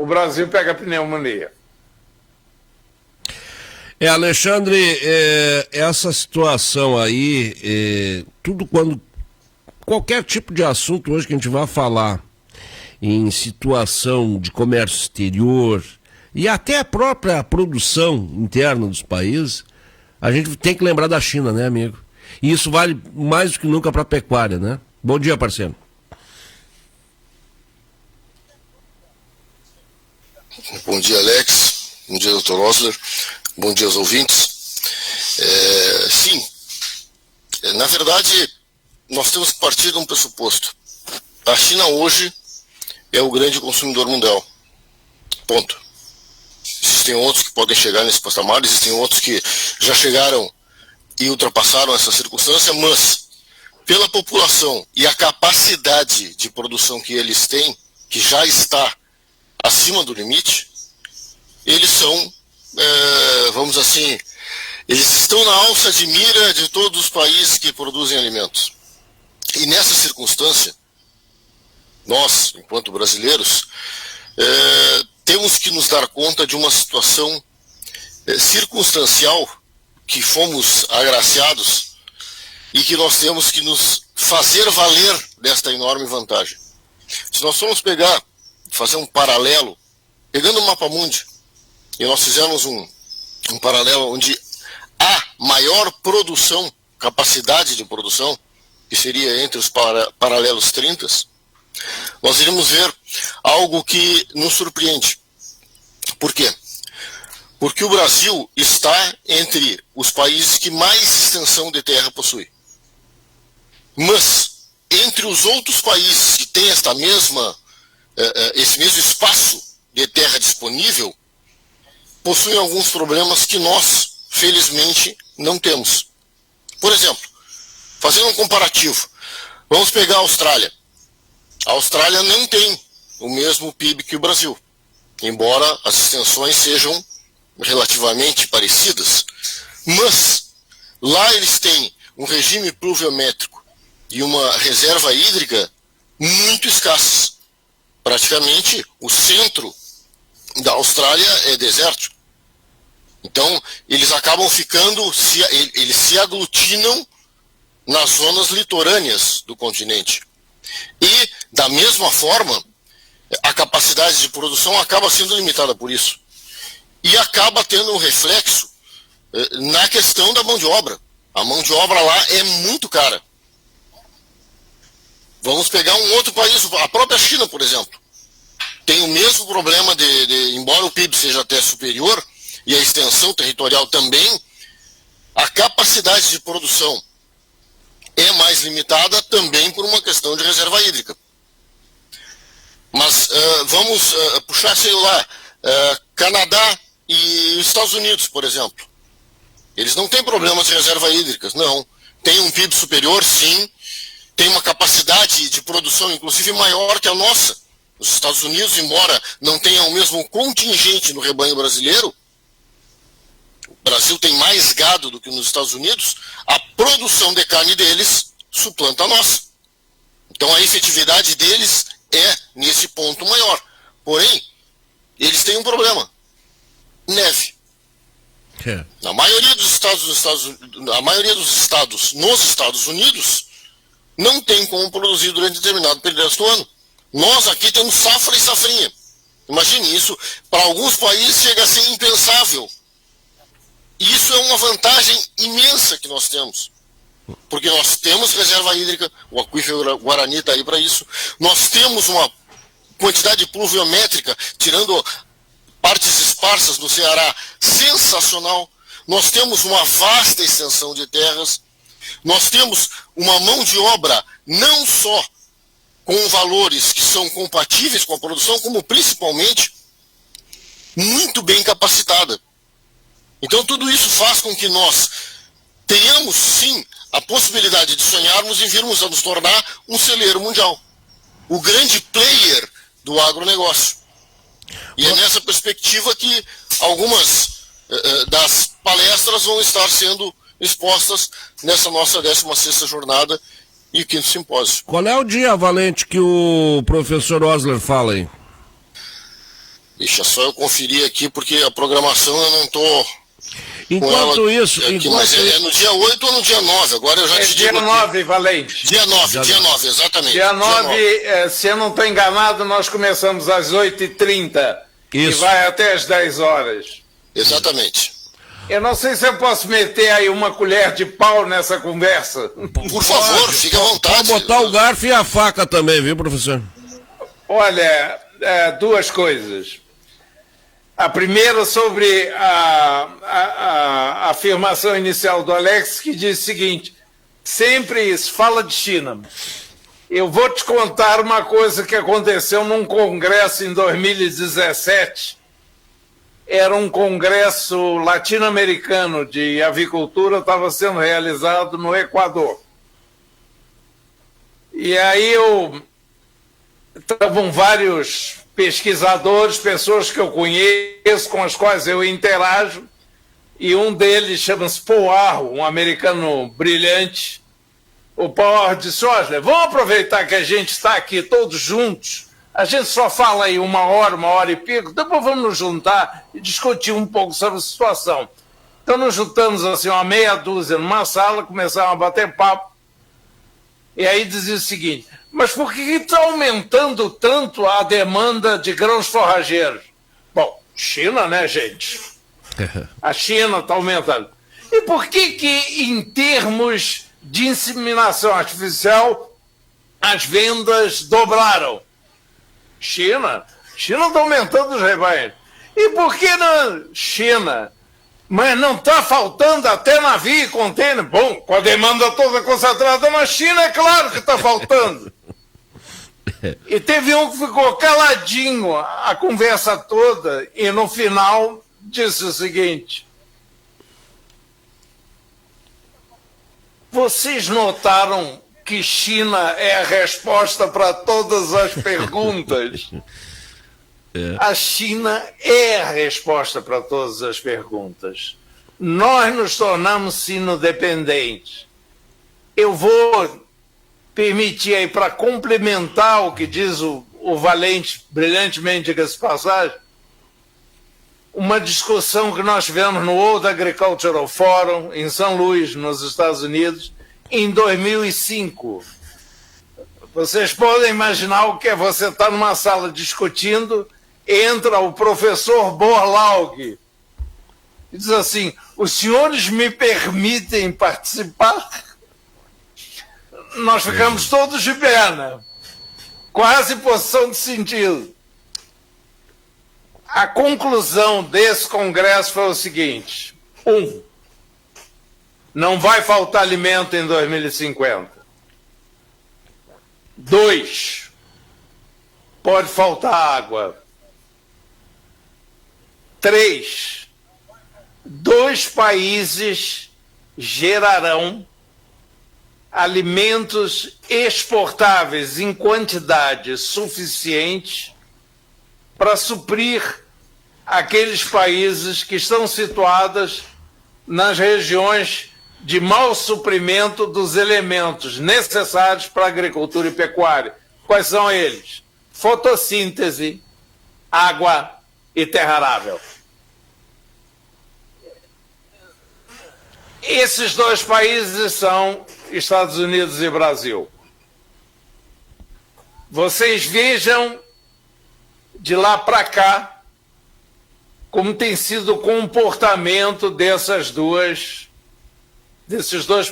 o Brasil pega pneumonia. Alexandre, essa situação aí, tudo quando qualquer tipo de assunto hoje que a gente vai falar em situação de comércio exterior e até a própria produção interna dos países, a gente tem que lembrar da China, né, amigo? E isso vale mais do que nunca para a pecuária, né? Bom dia, parceiro. Bom dia, Alex. Bom dia, Dr. Osler. Bom dia aos ouvintes. Sim, na verdade, nós temos que partir de um pressuposto. A China hoje é o grande consumidor mundial. Ponto. Existem outros que podem chegar nesse patamar, existem outros que já chegaram e ultrapassaram essa circunstância, mas pela população e a capacidade de produção que eles têm, que já está acima do limite, eles são, vamos assim, eles estão na alça de mira de todos os países que produzem alimentos. E nessa circunstância, nós, enquanto brasileiros, temos que nos dar conta de uma situação circunstancial que fomos agraciados e que nós temos que nos fazer valer desta enorme vantagem. Se nós formos fazer um paralelo, pegando o Mapa Mundi, e nós fizemos um paralelo onde a maior produção, capacidade de produção, que seria entre os paralelos 30, nós iremos ver algo que nos surpreende. Por quê? Porque o Brasil está entre os países que mais extensão de terra possui. Mas, entre os outros países que têm esse mesmo espaço de terra disponível, possuem alguns problemas que nós, felizmente, não temos. Por exemplo, fazendo um comparativo, vamos pegar a Austrália. A Austrália não tem o mesmo PIB que o Brasil, embora as extensões sejam relativamente parecidas, mas lá eles têm um regime pluviométrico e uma reserva hídrica muito escassas. Praticamente o centro da Austrália é desértico. Então eles acabam eles se aglutinam nas zonas litorâneas do continente. E, da mesma forma, a capacidade de produção acaba sendo limitada por isso. E acaba tendo um reflexo na questão da mão de obra. A mão de obra lá é muito cara. Vamos pegar um outro país, a própria China, por exemplo. Tem o mesmo problema embora o PIB seja até superior, e a extensão territorial também, a capacidade de produção é mais limitada também por uma questão de reserva hídrica. Mas vamos puxar, sei lá, Canadá e Estados Unidos, por exemplo. Eles não têm problemas de reserva hídricas, não. Tem um PIB superior, sim. Tem uma capacidade de produção, inclusive, maior que a nossa. Os Estados Unidos, embora não tenham o mesmo contingente no rebanho brasileiro, o Brasil tem mais gado do que nos Estados Unidos, a produção de carne deles suplanta a nossa. Então a efetividade deles é, nesse ponto, maior. Porém, eles têm um problema. Neve. Na maioria dos estados nos Estados Unidos não tem como produzir durante determinado período do ano. Nós aqui temos safra e safrinha. Imagine isso, para alguns países chega a ser impensável. E isso é uma vantagem imensa que nós temos. Porque nós temos reserva hídrica, o aquífero Guarani está aí para isso. Nós temos uma quantidade pluviométrica, tirando partes esparsas no Ceará, sensacional. Nós temos uma vasta extensão de terras. Nós temos uma mão de obra não só com valores que são compatíveis com a produção, como principalmente muito bem capacitada. Então tudo isso faz com que nós tenhamos sim a possibilidade de sonharmos e virmos a nos tornar um celeiro mundial, o grande player do agronegócio. E é nessa perspectiva que algumas das palestras vão estar sendo expostas nessa nossa 16ª jornada e 5º simpósio. Qual é o dia, Valente, que o professor Osler fala aí? Ixi, é só eu conferir aqui, porque a programação eu não estou... Enquanto isso... Mas é no dia 8 ou no dia 9? Agora eu já te digo. Dia 9, Valente. Dia 9, exatamente. Dia 9, se eu não estou enganado, nós começamos às 8h30 e vai até às 10 horas. Exatamente. Eu não sei se eu posso meter aí uma colher de pau nessa conversa. Por favor, fique à vontade. Pode botar o garfo e a faca também, viu, professor? Olha, duas coisas. A primeira sobre a afirmação inicial do Alex, que diz o seguinte: sempre se fala de China. Eu vou te contar uma coisa que aconteceu num congresso em 2017. Era um congresso latino-americano de avicultura, estava sendo realizado no Equador. E aí estavam vários pesquisadores, pessoas que eu conheço, com as quais eu interajo, e um deles chama-se Paul Arro, um americano brilhante. O Paul Arro disse: olha, vamos aproveitar que a gente está aqui todos juntos, a gente só fala aí uma hora e pico, depois vamos nos juntar e discutir um pouco sobre a situação. Então nos juntamos assim uma meia dúzia numa sala, começamos a bater papo, e aí dizia o seguinte: mas por que está aumentando tanto a demanda de grãos forrageiros? Bom, China, né, gente? A China está aumentando. E por que, em termos de inseminação artificial, as vendas dobraram? China está aumentando os rebanhos. E por que na China? Mas não está faltando até navio e contêiner? Bom, com a demanda toda concentrada na China, é claro que está faltando. E teve um que ficou caladinho a conversa toda e no final disse o seguinte: vocês notaram que China é a resposta para todas as perguntas? A China é a resposta para todas as perguntas. Nós nos tornamos sino-dependentes. Eu vou permitir aí, para complementar o que diz o Valente, brilhantemente, diga-se de passagem, uma discussão que nós tivemos no World Agricultural Forum, em São Luís, nos Estados Unidos, em 2005. Vocês podem imaginar o que é você estar numa sala discutindo, entra o professor Borlaug e diz assim: os senhores me permitem participar? Nós ficamos todos de perna, quase posição de sentido. A conclusão desse congresso foi o seguinte: não vai faltar alimento em 2050. 2, pode faltar água. 3, 2 países gerarão alimentos exportáveis em quantidade suficiente para suprir aqueles países que estão situados nas regiões de mau suprimento dos elementos necessários para a agricultura e pecuária. Quais são eles? Fotossíntese, água e terra arável. Esses 2 países são Estados Unidos e Brasil. Vocês vejam de lá para cá como tem sido o comportamento desses 2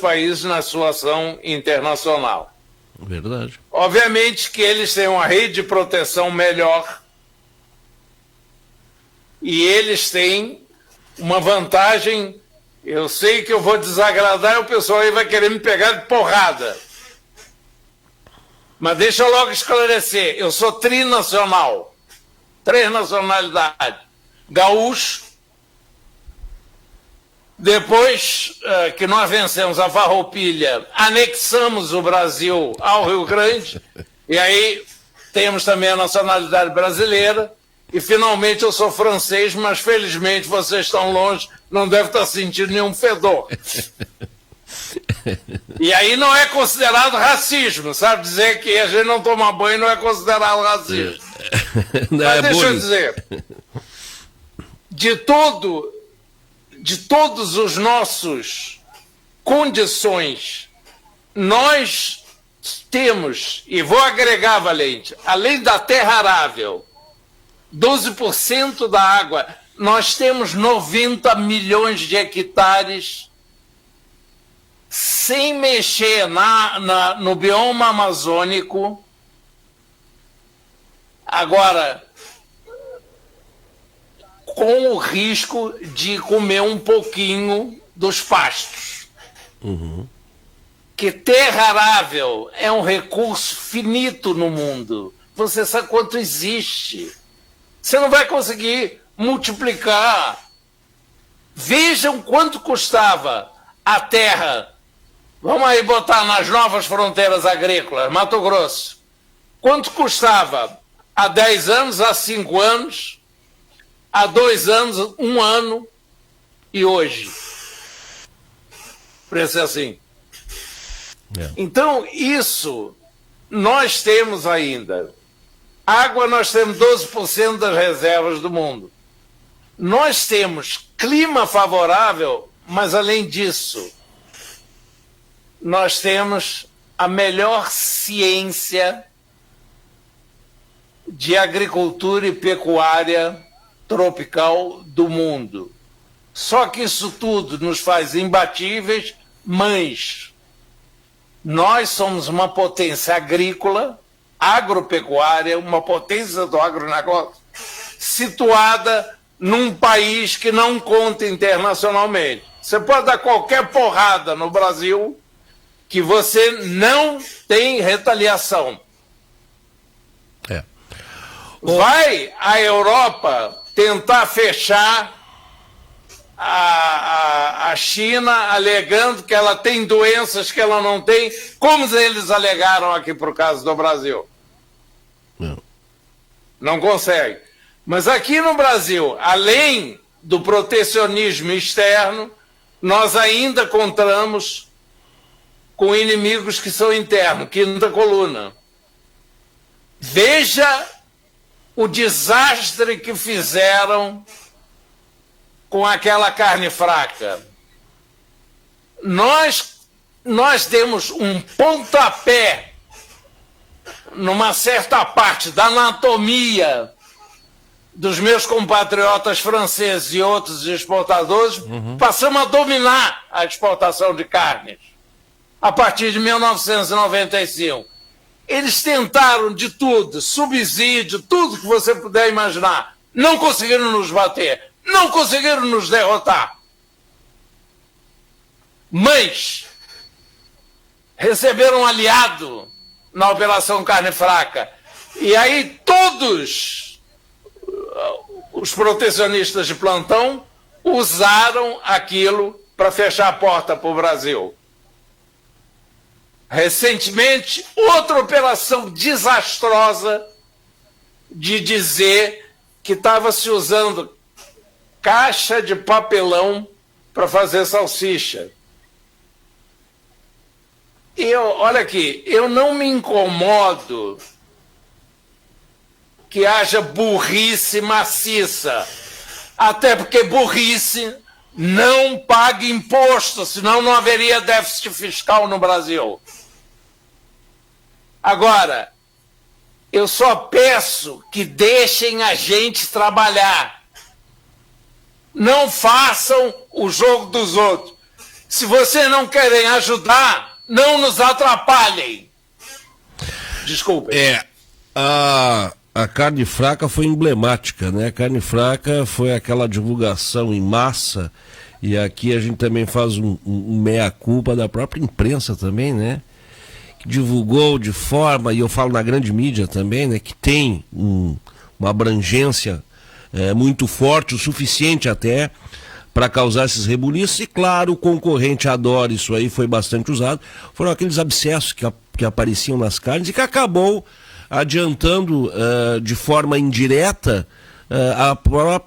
países na sua ação internacional. Verdade. Obviamente que eles têm uma rede de proteção melhor e eles têm uma vantagem. Eu sei que eu vou desagradar e o pessoal aí vai querer me pegar de porrada. Mas deixa eu logo esclarecer. Eu sou trinacional. 3 nacionalidades. Gaúcho. Depois que nós vencemos a Farroupilha, anexamos o Brasil ao Rio Grande. E aí temos também a nacionalidade brasileira. E finalmente eu sou francês, mas felizmente vocês estão longe, não devem estar sentindo nenhum fedor. E aí não é considerado racismo, sabe? Dizer que a gente não toma banho não é considerado racismo. Não, Mas é deixa eu bullying. dizer, de todos os nossos condições, nós temos, e vou agregar, Valente, além da terra arável, 12% da água, nós temos 90 milhões de hectares sem mexer no bioma amazônico. Agora, com o risco de comer um pouquinho dos pastos. Que terra arável é um recurso finito no mundo. Você sabe quanto existe. Você não vai conseguir multiplicar. Vejam quanto custava a terra. Vamos aí botar nas novas fronteiras agrícolas, Mato Grosso. Quanto custava há 10 anos, há 5 anos, há 2 anos, 1 ano e hoje? Preço é assim. Então, isso nós temos ainda. Água, nós temos 12% das reservas do mundo. Nós temos clima favorável, mas além disso, nós temos a melhor ciência de agricultura e pecuária tropical do mundo. Só que isso tudo nos faz imbatíveis, mas nós somos uma potência agrícola, agropecuária, uma potência do agronegócio, situada num país que não conta internacionalmente. Você pode dar qualquer porrada no Brasil que você não tem retaliação. Vai a Europa tentar fechar a China, alegando que ela tem doenças que ela não tem, como eles alegaram aqui para o caso do Brasil. Não consegue. Mas aqui no Brasil, além do protecionismo externo, nós ainda contamos com inimigos que são internos, quinta coluna. Veja o desastre que fizeram com aquela carne fraca. Nós demos um pontapé numa certa parte da anatomia dos meus compatriotas franceses e outros exportadores, passamos a dominar a exportação de carnes a partir de 1995. Eles tentaram de tudo, subsídio, tudo que você puder imaginar. Não conseguiram nos bater, não conseguiram nos derrotar. Mas receberam um aliado na Operação Carne Fraca. E aí todos os protecionistas de plantão usaram aquilo para fechar a porta para o Brasil. Recentemente, outra operação desastrosa de dizer que estava se usando caixa de papelão para fazer salsicha. Olha aqui, eu não me incomodo que haja burrice maciça, até porque burrice não paga imposto, senão não haveria déficit fiscal no Brasil. Agora, eu só peço que deixem a gente trabalhar. Não façam o jogo dos outros. Se vocês não querem ajudar, não nos atrapalhem. Desculpem. A carne fraca foi emblemática, né? A carne fraca foi aquela divulgação em massa, e aqui a gente também faz um meia-culpa da própria imprensa também, né? Que divulgou de forma, e eu falo na grande mídia também, né? Que tem uma abrangência muito forte, o suficiente até para causar esses rebuliços, e claro, o concorrente adora isso aí, foi bastante usado. Foram aqueles abscessos que apareciam nas carnes e que acabou adiantando de forma indireta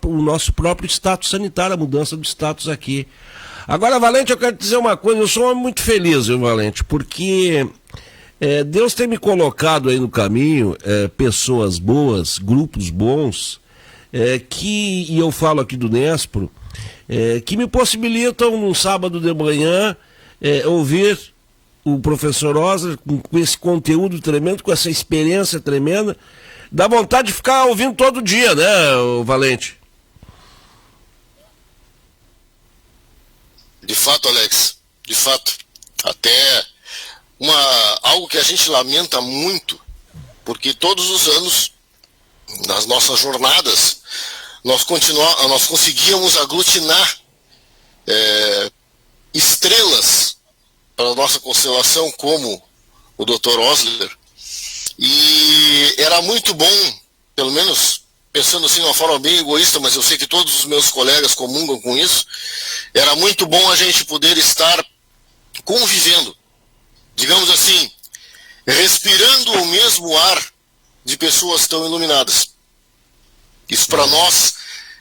o nosso próprio status sanitário, a mudança do status aqui Agora, Valente, eu quero te dizer uma coisa, eu sou um homem muito feliz, viu, Valente, porque Deus tem me colocado aí no caminho pessoas boas, grupos bons, e eu falo aqui do Nespro, que me possibilitam num sábado de manhã ouvir o professor Osler com esse conteúdo tremendo, com essa experiência tremenda. Dá vontade de ficar ouvindo todo dia, né, Valente? De fato, Alex, de fato. Até algo que a gente lamenta muito, porque todos os anos, nas nossas jornadas, nós conseguíamos aglutinar estrelas para a nossa constelação, como o Dr. Osler, e era muito bom, pelo menos pensando assim de uma forma bem egoísta, mas eu sei que todos os meus colegas comungam com isso, era muito bom a gente poder estar convivendo, digamos assim, respirando o mesmo ar de pessoas tão iluminadas. Isso para nós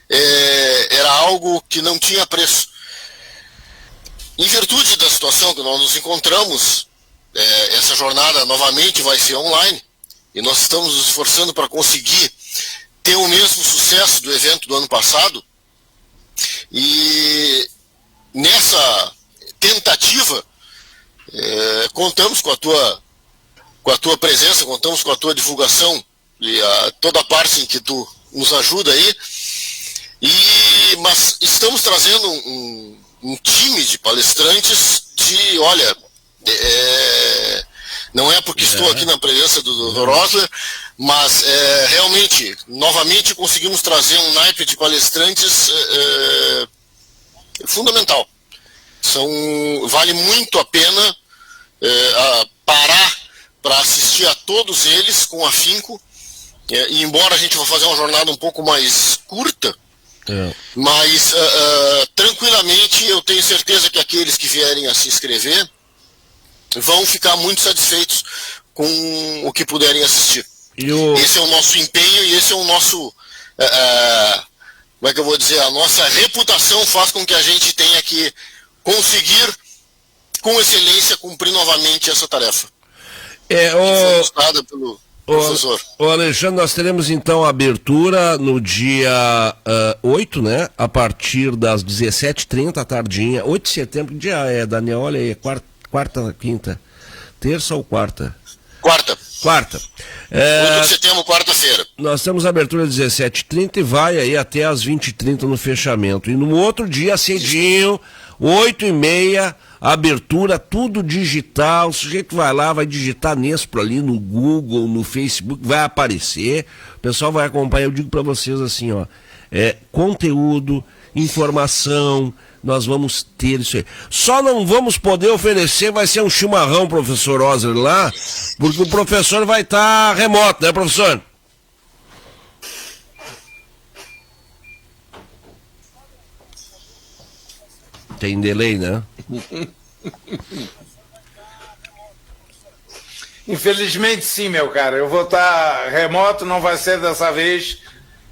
era algo que não tinha preço. Em virtude da situação que nós nos encontramos, essa jornada novamente vai ser online, e nós estamos nos esforçando para conseguir ter o mesmo sucesso do evento do ano passado, e nessa tentativa contamos com a tua presença, contamos com a tua divulgação e toda a parte em que tu nos ajuda aí, mas estamos trazendo um time de palestrantes olha, não é porque estou aqui na presença do Dr. Osler, mas realmente, novamente conseguimos trazer um naipe de palestrantes fundamental. Vale muito a pena parar para assistir a todos eles com afinco, e embora a gente vá fazer uma jornada um pouco mais curta, mas tranquilamente eu tenho certeza que aqueles que vierem a se inscrever vão ficar muito satisfeitos com o que puderem assistir. Esse é o nosso empenho e esse é o nosso, como é que eu vou dizer, a nossa reputação faz com que a gente tenha que conseguir com excelência cumprir novamente essa tarefa. Foi mostrada pelo professor. Alexandre, nós teremos então a abertura no dia 8, né? A partir das 17h30 à tardinha. 8 de setembro, que dia é, Daniel? Olha aí, quarta, quinta, terça ou quarta? Quarta. 8 de setembro, quarta-feira. Nós temos a abertura às 17h30 e vai aí até às 20h30 no fechamento. E no outro dia, cedinho, 8h30, abertura, tudo digital. O sujeito vai lá, vai digitar Nespro ali no Google, no Facebook, vai aparecer. O pessoal vai acompanhar. Eu digo para vocês assim, ó, conteúdo, informação, nós vamos ter isso aí. Só não vamos poder oferecer, vai ser um chimarrão, professor Osler, lá, porque o professor vai estar remoto, né, professor? Tem delay, né? Infelizmente sim, meu cara. Eu vou estar remoto, não vai ser dessa vez.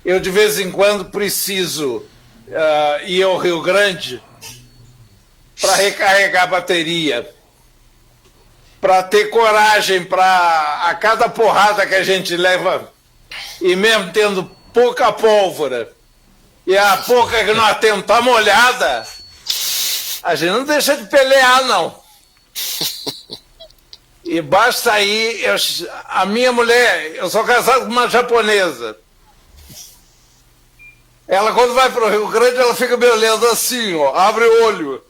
Eu de vez em quando preciso ir ao Rio Grande para recarregar a bateria, para ter coragem para a cada porrada que a gente leva, e mesmo tendo pouca pólvora e a pouca que nós temos tá molhada, a gente não deixa de pelear, não. E basta aí, a minha mulher, eu sou casado com uma japonesa. Ela, quando vai para o Rio Grande, ela fica me olhando assim, ó, abre o olho.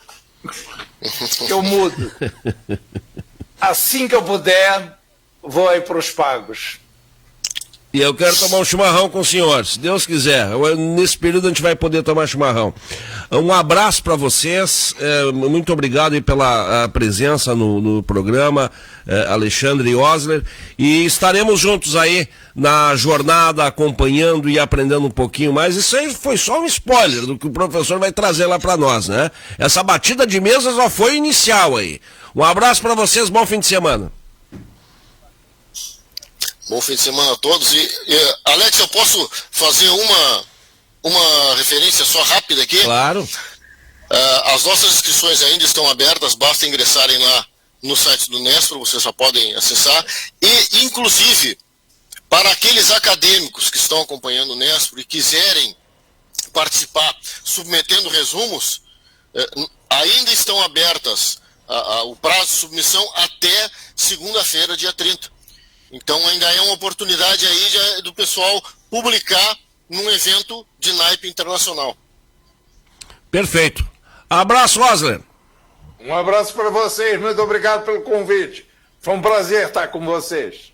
Eu mudo. Assim que eu puder, vou aí para os pagos. E eu quero tomar um chimarrão com o senhor, se Deus quiser. Nesse período a gente vai poder tomar chimarrão. Um abraço para vocês, muito obrigado aí pela presença no programa, Alexandre e Osler, e estaremos juntos aí na jornada, acompanhando e aprendendo um pouquinho mais. Isso aí foi só um spoiler do que o professor vai trazer lá para nós, né? Essa batida de mesa só foi inicial aí. Um abraço para vocês, bom fim de semana. Bom fim de semana a todos. Alex, eu posso fazer uma referência só rápida aqui? Claro. As nossas inscrições ainda estão abertas, basta ingressarem lá no site do Nespro, vocês já podem acessar, e inclusive para aqueles acadêmicos que estão acompanhando o Nespro e quiserem participar submetendo resumos, ainda estão abertas o prazo de submissão até segunda-feira, dia 30. Então ainda é uma oportunidade aí do pessoal publicar num evento de naipe internacional. Perfeito. Abraço, Rosler. Um abraço para vocês, muito obrigado pelo convite. Foi um prazer estar com vocês.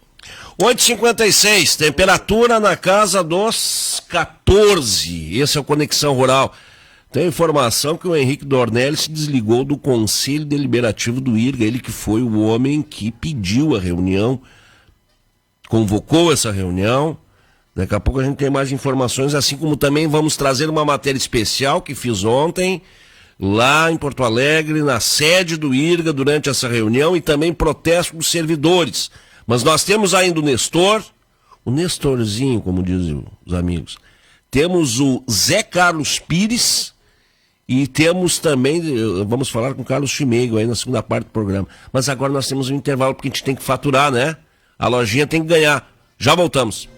8h56, temperatura na casa dos 14. Esse é o Conexão Rural. Tem informação que o Henrique Dornelles se desligou do Conselho Deliberativo do IRGA, ele que foi o homem que pediu a reunião, convocou essa reunião. Daqui a pouco a gente tem mais informações, assim como também vamos trazer uma matéria especial que fiz ontem, lá em Porto Alegre, na sede do IRGA, durante essa reunião, e também protesto dos servidores. Mas nós temos ainda o Nestorzinho, como dizem os amigos. Temos o Zé Carlos Pires e temos também, vamos falar com o Carlos Chimeigo aí na segunda parte do programa. Mas agora nós temos um intervalo porque a gente tem que faturar, né? A lojinha tem que ganhar. Já voltamos.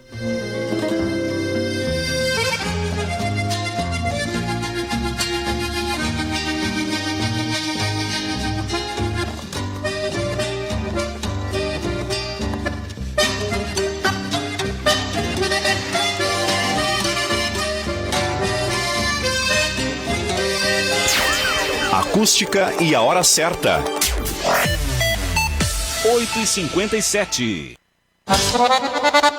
Acústica e a hora certa. 8h57.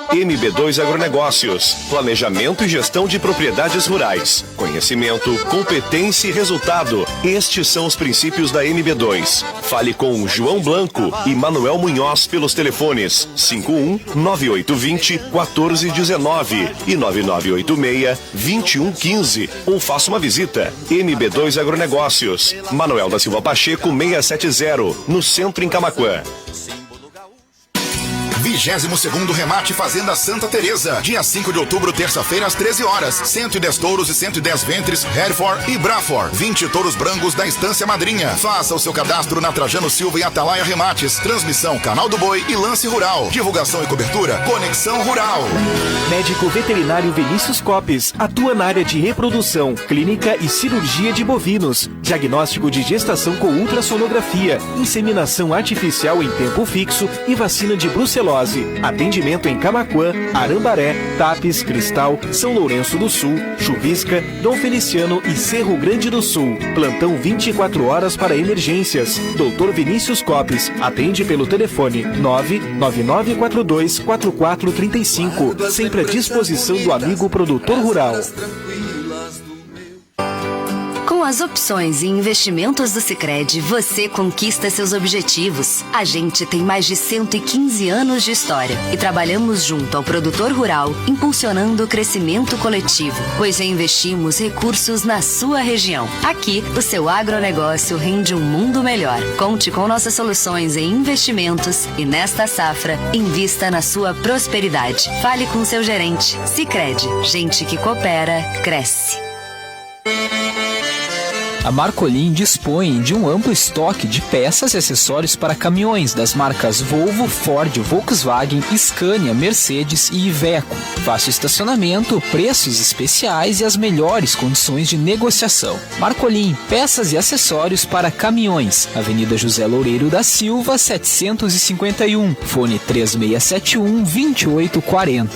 MB2 Agronegócios, planejamento e gestão de propriedades rurais, conhecimento, competência e resultado. Estes são os princípios da MB2. Fale com João Blanco e Manuel Munhoz pelos telefones 51-9820-1419 e 9986-2115 ou faça uma visita. MB2 Agronegócios, Manuel da Silva Pacheco 670, no centro em Camaquã. 22º Remate Fazenda Santa Teresa, dia 5 de outubro, terça-feira, às 13 horas. 110 touros e 110 ventres, Hereford e Braford. 20 touros brancos da Estância Madrinha. Faça o seu cadastro na Trajano Silva e Atalaia Remates. Transmissão Canal do Boi e Lance Rural. Divulgação e cobertura Conexão Rural. Médico veterinário Vinícius Copes atua na área de reprodução, clínica e cirurgia de bovinos. Diagnóstico de gestação com ultrassonografia, inseminação artificial em tempo fixo e vacina de brucelose. Atendimento em Camaquã, Arambaré, Tapes, Cristal, São Lourenço do Sul, Chuvisca, Dom Feliciano e Cerro Grande do Sul. Plantão 24 horas para emergências. Dr. Vinícius Copes atende pelo telefone 999424435. Sempre à disposição do amigo produtor rural. Com as opções e investimentos do Sicredi, você conquista seus objetivos. A gente tem mais de 115 anos de história e trabalhamos junto ao produtor rural, impulsionando o crescimento coletivo, pois reinvestimos recursos na sua região. Aqui, o seu agronegócio rende um mundo melhor. Conte com nossas soluções em investimentos e nesta safra, invista na sua prosperidade. Fale com seu gerente. Sicredi, gente que coopera, cresce. A Marcolin dispõe de um amplo estoque de peças e acessórios para caminhões das marcas Volvo, Ford, Volkswagen, Scania, Mercedes e Iveco. Fácil estacionamento, preços especiais e as melhores condições de negociação. Marcolin, peças e acessórios para caminhões. Avenida José Loureiro da Silva, 751. Fone 3671-2840.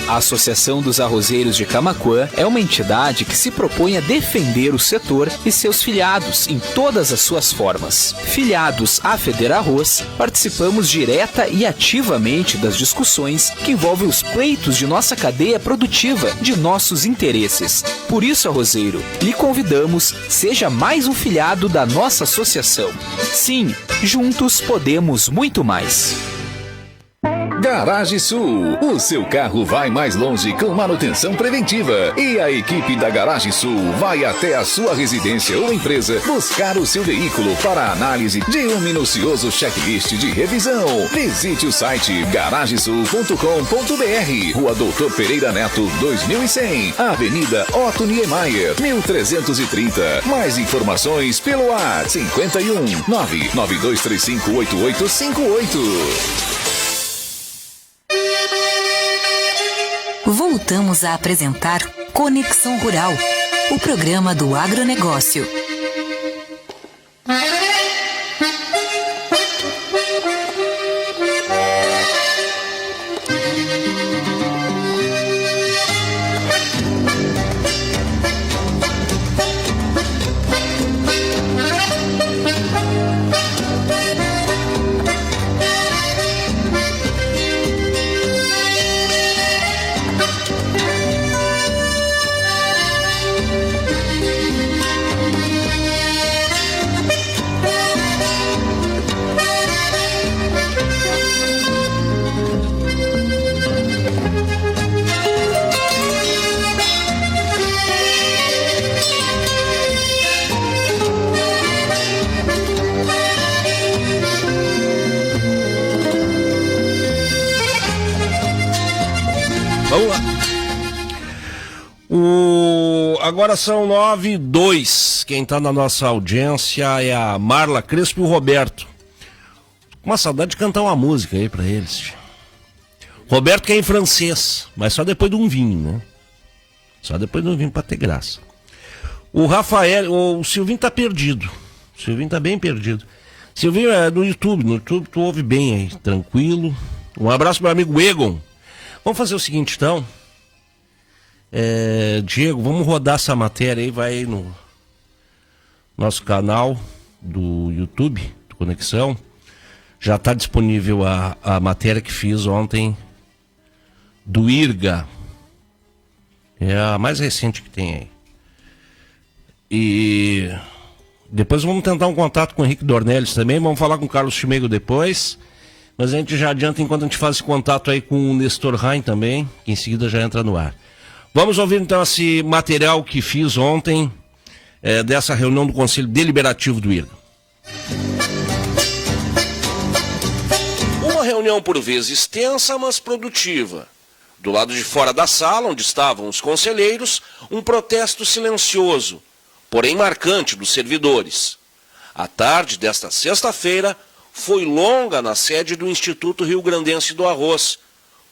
A Associação dos Arrozeiros de Camaquã é uma entidade que se propõe a defender o setor e seus filiados em todas as suas formas. Filiados à Federarroz, participamos direta e ativamente das discussões que envolvem os pleitos de nossa cadeia produtiva, de nossos interesses. Por isso, arrozeiro, lhe convidamos, seja mais um filiado da nossa associação. Sim, juntos podemos muito mais. Garage Sul, o seu carro vai mais longe com manutenção preventiva e a equipe da Garage Sul vai até a sua residência ou empresa buscar o seu veículo para análise de um minucioso checklist de revisão. Visite o site garagesul.com.br, Rua Doutor Pereira Neto, 2100, Avenida Otto Niemeyer, 1330. Mais informações pelo WhatsApp 51 99235 8858. Voltamos a apresentar Conexão Rural, o programa do agronegócio. Vamos lá. Agora são 9:02. Quem está na nossa audiência é a Marla Crespo e o Roberto. Uma saudade de cantar uma música aí para eles. Roberto que é em francês, mas só depois de um vinho, né? Só depois de um vinho para ter graça. O Rafael, o Silvinho tá perdido. O Silvinho tá bem perdido. Silvinho é no YouTube tu ouve bem aí, tranquilo. Um abraço pro meu amigo Egon. Vamos fazer o seguinte então. Diego, vamos rodar essa matéria aí, vai aí no nosso canal do YouTube, do Conexão. Já está disponível a matéria que fiz ontem do IRGA. É a mais recente que tem aí. E depois vamos tentar um contato com o Henrique Dornelles também. Vamos falar com o Carlos Chimego depois. Mas a gente já adianta enquanto a gente faz esse contato aí com o Nestor Rain também, que em seguida já entra no ar. Vamos ouvir então esse material que fiz ontem dessa reunião do Conselho Deliberativo do IRGA. Uma reunião por vezes extensa, mas produtiva. Do lado de fora da sala, onde estavam os conselheiros, um protesto silencioso, porém marcante dos servidores. A tarde desta sexta-feira foi longa na sede do Instituto Rio Grandense do Arroz,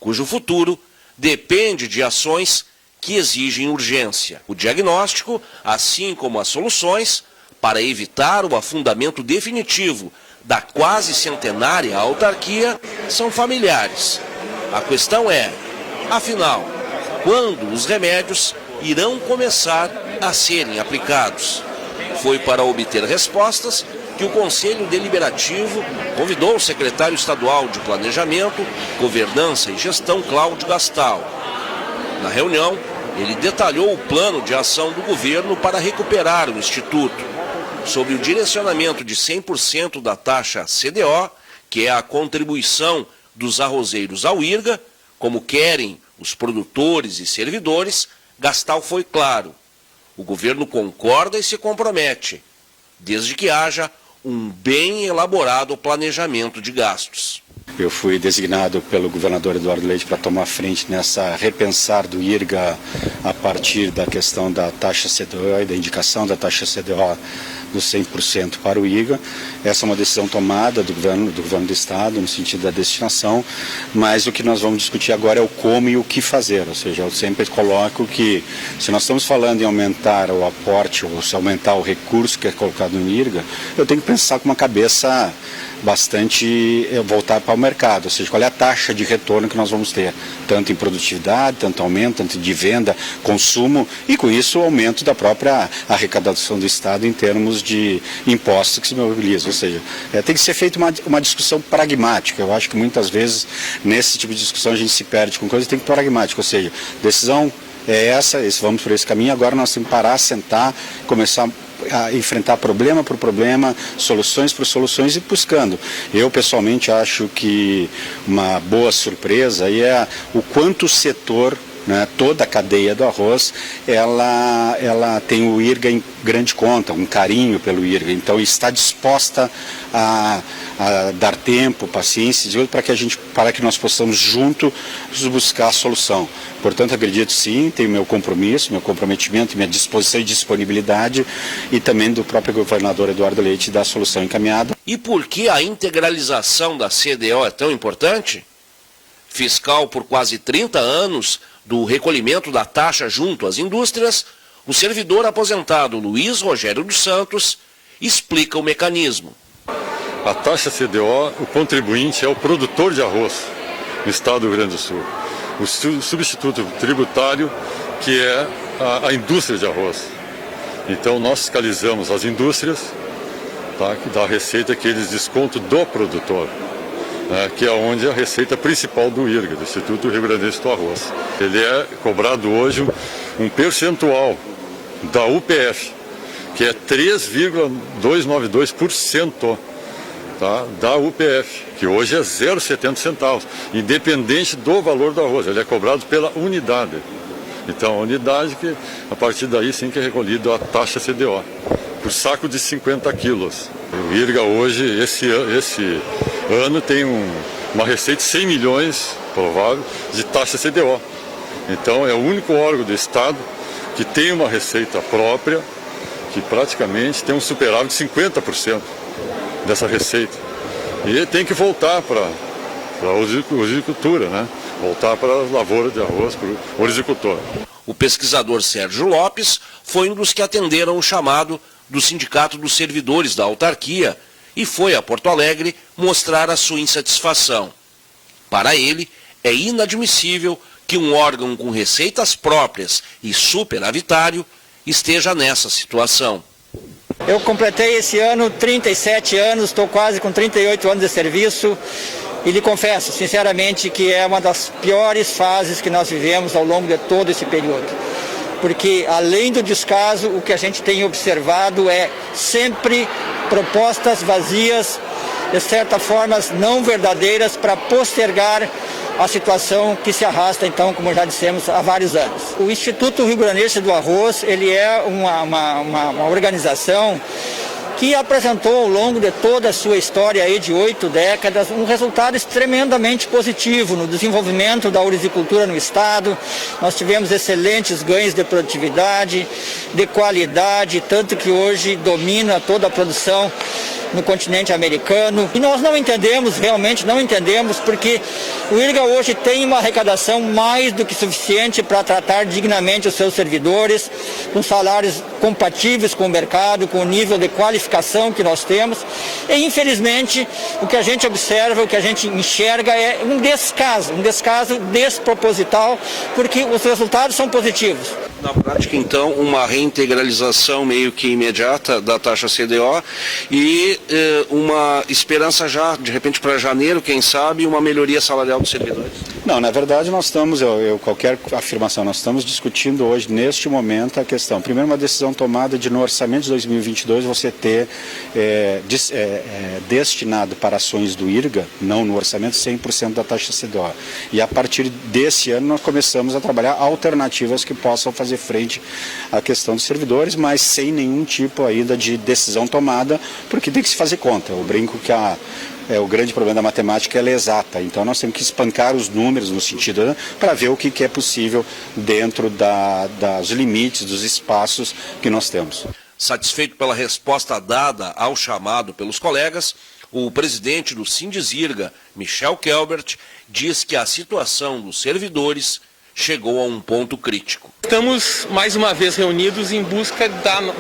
cujo futuro depende de ações que exigem urgência. O diagnóstico, assim como as soluções, para evitar o afundamento definitivo da quase centenária autarquia, são familiares. A questão é, afinal, quando os remédios irão começar a serem aplicados? Foi para obter respostas que o Conselho Deliberativo convidou o secretário estadual de Planejamento, Governança e Gestão, Cláudio Gastal. Na reunião, ele detalhou o plano de ação do governo para recuperar o Instituto, sob o direcionamento de 100% da taxa CDO, que é a contribuição dos arrozeiros ao IRGA, como querem os produtores e servidores. Gastal foi claro. O governo concorda e se compromete, desde que haja um bem elaborado planejamento de gastos. Eu fui designado pelo governador Eduardo Leite para tomar frente nessa repensar do IRGA a partir da questão da taxa CDO e da indicação da taxa CDO dos 100% para o IRGA. Essa é uma decisão tomada do governo do Estado, no sentido da destinação, mas o que nós vamos discutir agora é o como e o que fazer. Ou seja, eu sempre coloco que, se nós estamos falando em aumentar o aporte, ou se aumentar o recurso que é colocado no IRGA, eu tenho que pensar com uma cabeça bastante voltar para o mercado, ou seja, qual é a taxa de retorno que nós vamos ter, tanto em produtividade, tanto aumento, tanto de venda, consumo, e com isso o aumento da própria arrecadação do Estado em termos de impostos que se mobilizam. Ou seja, tem que ser feita uma discussão pragmática. Eu acho que muitas vezes nesse tipo de discussão a gente se perde com coisa, tem que ser pragmática, ou seja, decisão é essa, vamos por esse caminho, agora nós temos que parar, sentar, começar a enfrentar problema por problema, soluções por soluções e buscando. Eu pessoalmente acho que uma boa surpresa aí é o quanto o setor, né, toda a cadeia do arroz, ela tem o IRGA em grande conta, um carinho pelo IRGA, então está disposta a dar tempo, paciência, para que nós possamos juntos buscar a solução. Portanto, acredito sim, tenho meu compromisso, meu comprometimento, minha disposição e disponibilidade, e também do próprio governador Eduardo Leite da solução encaminhada. E por que a integralização da CDO é tão importante? Fiscal por quase 30 anos do recolhimento da taxa junto às indústrias, o servidor aposentado Luiz Rogério dos Santos explica o mecanismo. A taxa CDO, o contribuinte é o produtor de arroz no estado do Rio Grande do Sul. O substituto tributário, que é a indústria de arroz. Então nós fiscalizamos as indústrias, tá, da receita que eles descontam do produtor, que é onde a receita principal do IRGA, do Instituto Rio Grandense do Arroz. Ele é cobrado hoje um percentual da UPF, que é 3,292%, tá, da UPF, que hoje é 0,70 centavos, independente do valor do arroz. Ele é cobrado pela unidade. Então, a unidade que, a partir daí, sim que é recolhido a taxa CDO, por saco de 50 quilos. O IRGA hoje, esse ano, tem uma receita de 100 milhões, provável, de taxa CDO. Então, é o único órgão do Estado que tem uma receita própria, que praticamente tem um superávit de 50% dessa receita. E tem que voltar para a oricultura, né? Voltar para a lavoura de arroz, para o oricultor. O pesquisador Sérgio Lopes foi um dos que atenderam o chamado do Sindicato dos Servidores da Autarquia e foi a Porto Alegre mostrar a sua insatisfação. Para ele, é inadmissível que um órgão com receitas próprias e superavitário esteja nessa situação. Eu completei esse ano 37 anos, estou quase com 38 anos de serviço e lhe confesso, sinceramente, que é uma das piores fases que nós vivemos ao longo de todo esse período. Porque, além do descaso, o que a gente tem observado é sempre propostas vazias, de certa forma não verdadeiras, para postergar a situação que se arrasta, então, como já dissemos, há vários anos. O Instituto Rio Grandense do Arroz, ele é uma organização que apresentou ao longo de toda a sua história aí de 8 décadas um resultado tremendamente positivo no desenvolvimento da oricultura no estado. Nós tivemos excelentes ganhos de produtividade, de qualidade, tanto que hoje domina toda a produção no continente americano. E nós não entendemos, realmente não entendemos, porque o IRGA hoje tem uma arrecadação mais do que suficiente para tratar dignamente os seus servidores, com salários compatíveis com o mercado, com o nível de qualificação que nós temos. E, infelizmente, o que a gente observa, o que a gente enxerga é um descaso desproposital, porque os resultados são positivos. Na prática, então, uma reintegralização meio que imediata da taxa CDO e uma esperança já, de repente, para janeiro, quem sabe, uma melhoria salarial dos servidores? Não, na verdade nós estamos, qualquer afirmação, nós estamos discutindo hoje, neste momento, a questão. Primeiro, uma decisão tomada de no orçamento de 2022 você ter destinado para ações do IRGA, não no orçamento, 100% da taxa CDO. E a partir desse ano nós começamos a trabalhar alternativas que possam fazer frente à questão dos servidores, mas sem nenhum tipo ainda de decisão tomada, porque tem que se fazer conta. Eu brinco que o grande problema da matemática ela é exata, então nós temos que espancar os números no sentido, né, para ver o que é possível dentro dos limites, dos espaços que nós temos. Satisfeito pela resposta dada ao chamado pelos colegas, o presidente do Sindizirga, Michel Kelbert, diz que a situação dos servidores chegou a um ponto crítico. Estamos mais uma vez reunidos em busca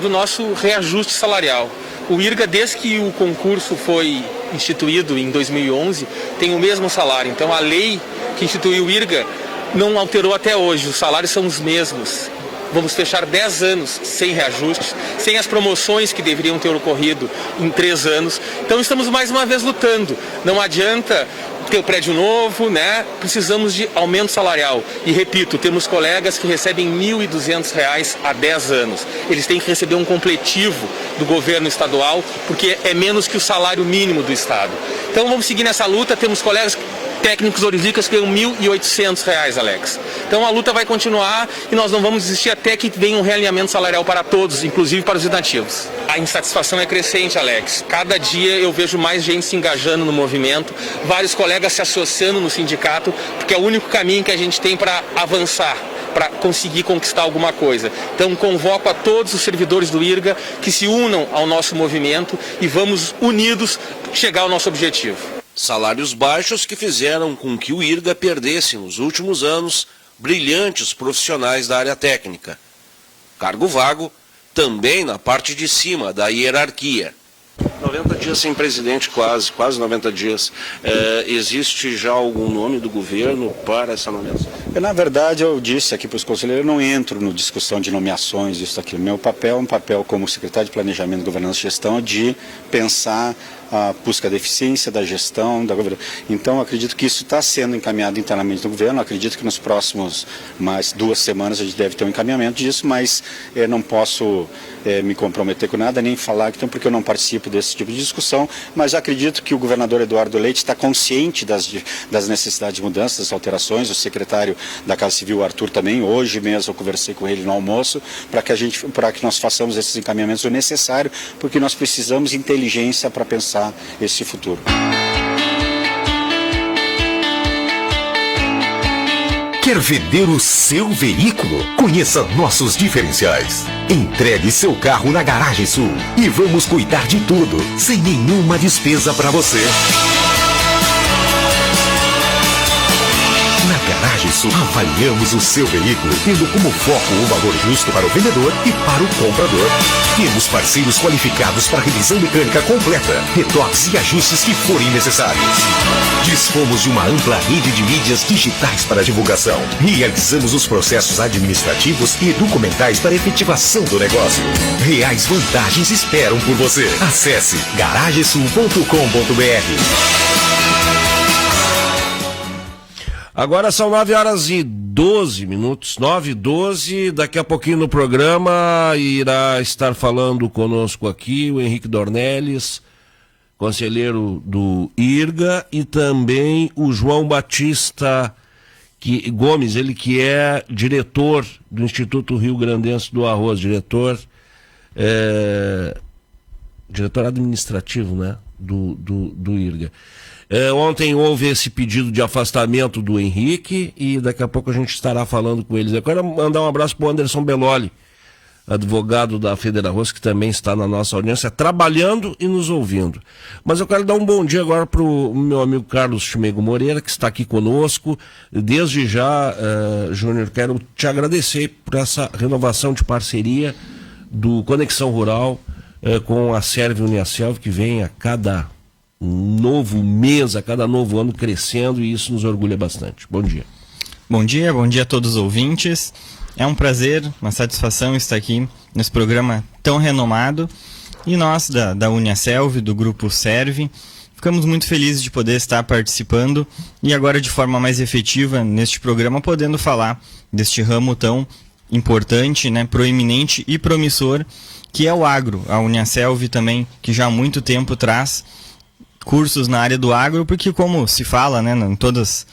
do nosso reajuste salarial. O IRGA, desde que o concurso foi instituído em 2011, tem o mesmo salário. Então a lei que instituiu o IRGA não alterou até hoje, os salários são os mesmos. Vamos fechar 10 anos sem reajustes, sem as promoções que deveriam ter ocorrido em 3 anos. Então estamos mais uma vez lutando. Não adianta ter o prédio novo, né? Precisamos de aumento salarial. E repito, temos colegas que recebem R$ 1.200 há 10 anos. Eles têm que receber um completivo do governo estadual, porque é menos que o salário mínimo do estado. Então vamos seguir nessa luta. Temos colegas técnicos horizícolas que ganham R$ 1.800, Alex. Então a luta vai continuar e nós não vamos desistir até que venha um realinhamento salarial para todos, inclusive para os nativos. A insatisfação é crescente, Alex. Cada dia eu vejo mais gente se engajando no movimento, vários colegas se associando no sindicato, porque é o único caminho que a gente tem para avançar, para conseguir conquistar alguma coisa. Então convoco a todos os servidores do IRGA que se unam ao nosso movimento e vamos unidos chegar ao nosso objetivo. Salários baixos que fizeram com que o IRGA perdesse, nos últimos anos, brilhantes profissionais da área técnica. Cargo vago também na parte de cima da hierarquia. 90 dias sem presidente, quase 90 dias. Existe já algum nome do governo para essa nomeação? Na verdade, eu disse aqui para os conselheiros, eu não entro na discussão de nomeações, isso, aquilo. Meu papel é um papel como secretário de Planejamento, Governança e Gestão de pensar a busca da eficiência da gestão, da governança. Então, acredito que isso está sendo encaminhado internamente no governo, acredito que nos próximos mais 2 semanas a gente deve ter um encaminhamento disso, mas não posso me comprometer com nada, nem falar, então, porque eu não participo desse tipo de discussão, mas acredito que o governador Eduardo Leite está consciente das necessidades de mudanças, das alterações, o secretário da Casa Civil, Arthur, também, hoje mesmo eu conversei com ele no almoço, para que nós façamos esses encaminhamentos o necessário, porque nós precisamos de inteligência para pensar esse futuro. Quer vender o seu veículo? Conheça nossos diferenciais. Entregue seu carro na Garagem Sul e vamos cuidar de tudo, sem nenhuma despesa para você. Na Garagem Sul, avaliamos o seu veículo, tendo como foco o valor justo para o vendedor e para o comprador. Temos parceiros qualificados para revisão mecânica completa, retoques e ajustes que forem necessários. Dispomos de uma ampla rede de mídias digitais para divulgação. Realizamos os processos administrativos e documentais para efetivação do negócio. Reais vantagens esperam por você. Acesse garagesul.com.br. Agora são 9h12, 9h12, daqui a pouquinho no programa irá estar falando conosco aqui o Henrique Dornelles, conselheiro do IRGA, e também o João Batista Gomes, ele que é diretor do Instituto Rio Grandense do Arroz, diretor administrativo, né, do IRGA. Ontem houve esse pedido de afastamento do Henrique e daqui a pouco a gente estará falando com eles. Eu quero mandar um abraço para o Anderson Beloli, advogado da Federarroz, que também está na nossa audiência, trabalhando e nos ouvindo. Mas eu quero dar um bom dia agora para o meu amigo Carlos Chimego Moreira, que está aqui conosco. Desde já, Júnior, quero te agradecer por essa renovação de parceria do Conexão Rural com a Serve Uniaselv, que vem a cada novo mês, a cada novo ano crescendo, e isso nos orgulha bastante. Bom dia. Bom dia a todos os ouvintes. É um prazer, uma satisfação estar aqui nesse programa tão renomado. E nós, da Uniaselv, do Grupo Serve, ficamos muito felizes de poder estar participando e agora de forma mais efetiva neste programa, podendo falar deste ramo tão importante, né, proeminente e promissor, que é o agro. A Uniaselv também, que já há muito tempo traz cursos na área do agro, porque como se fala, né, em todas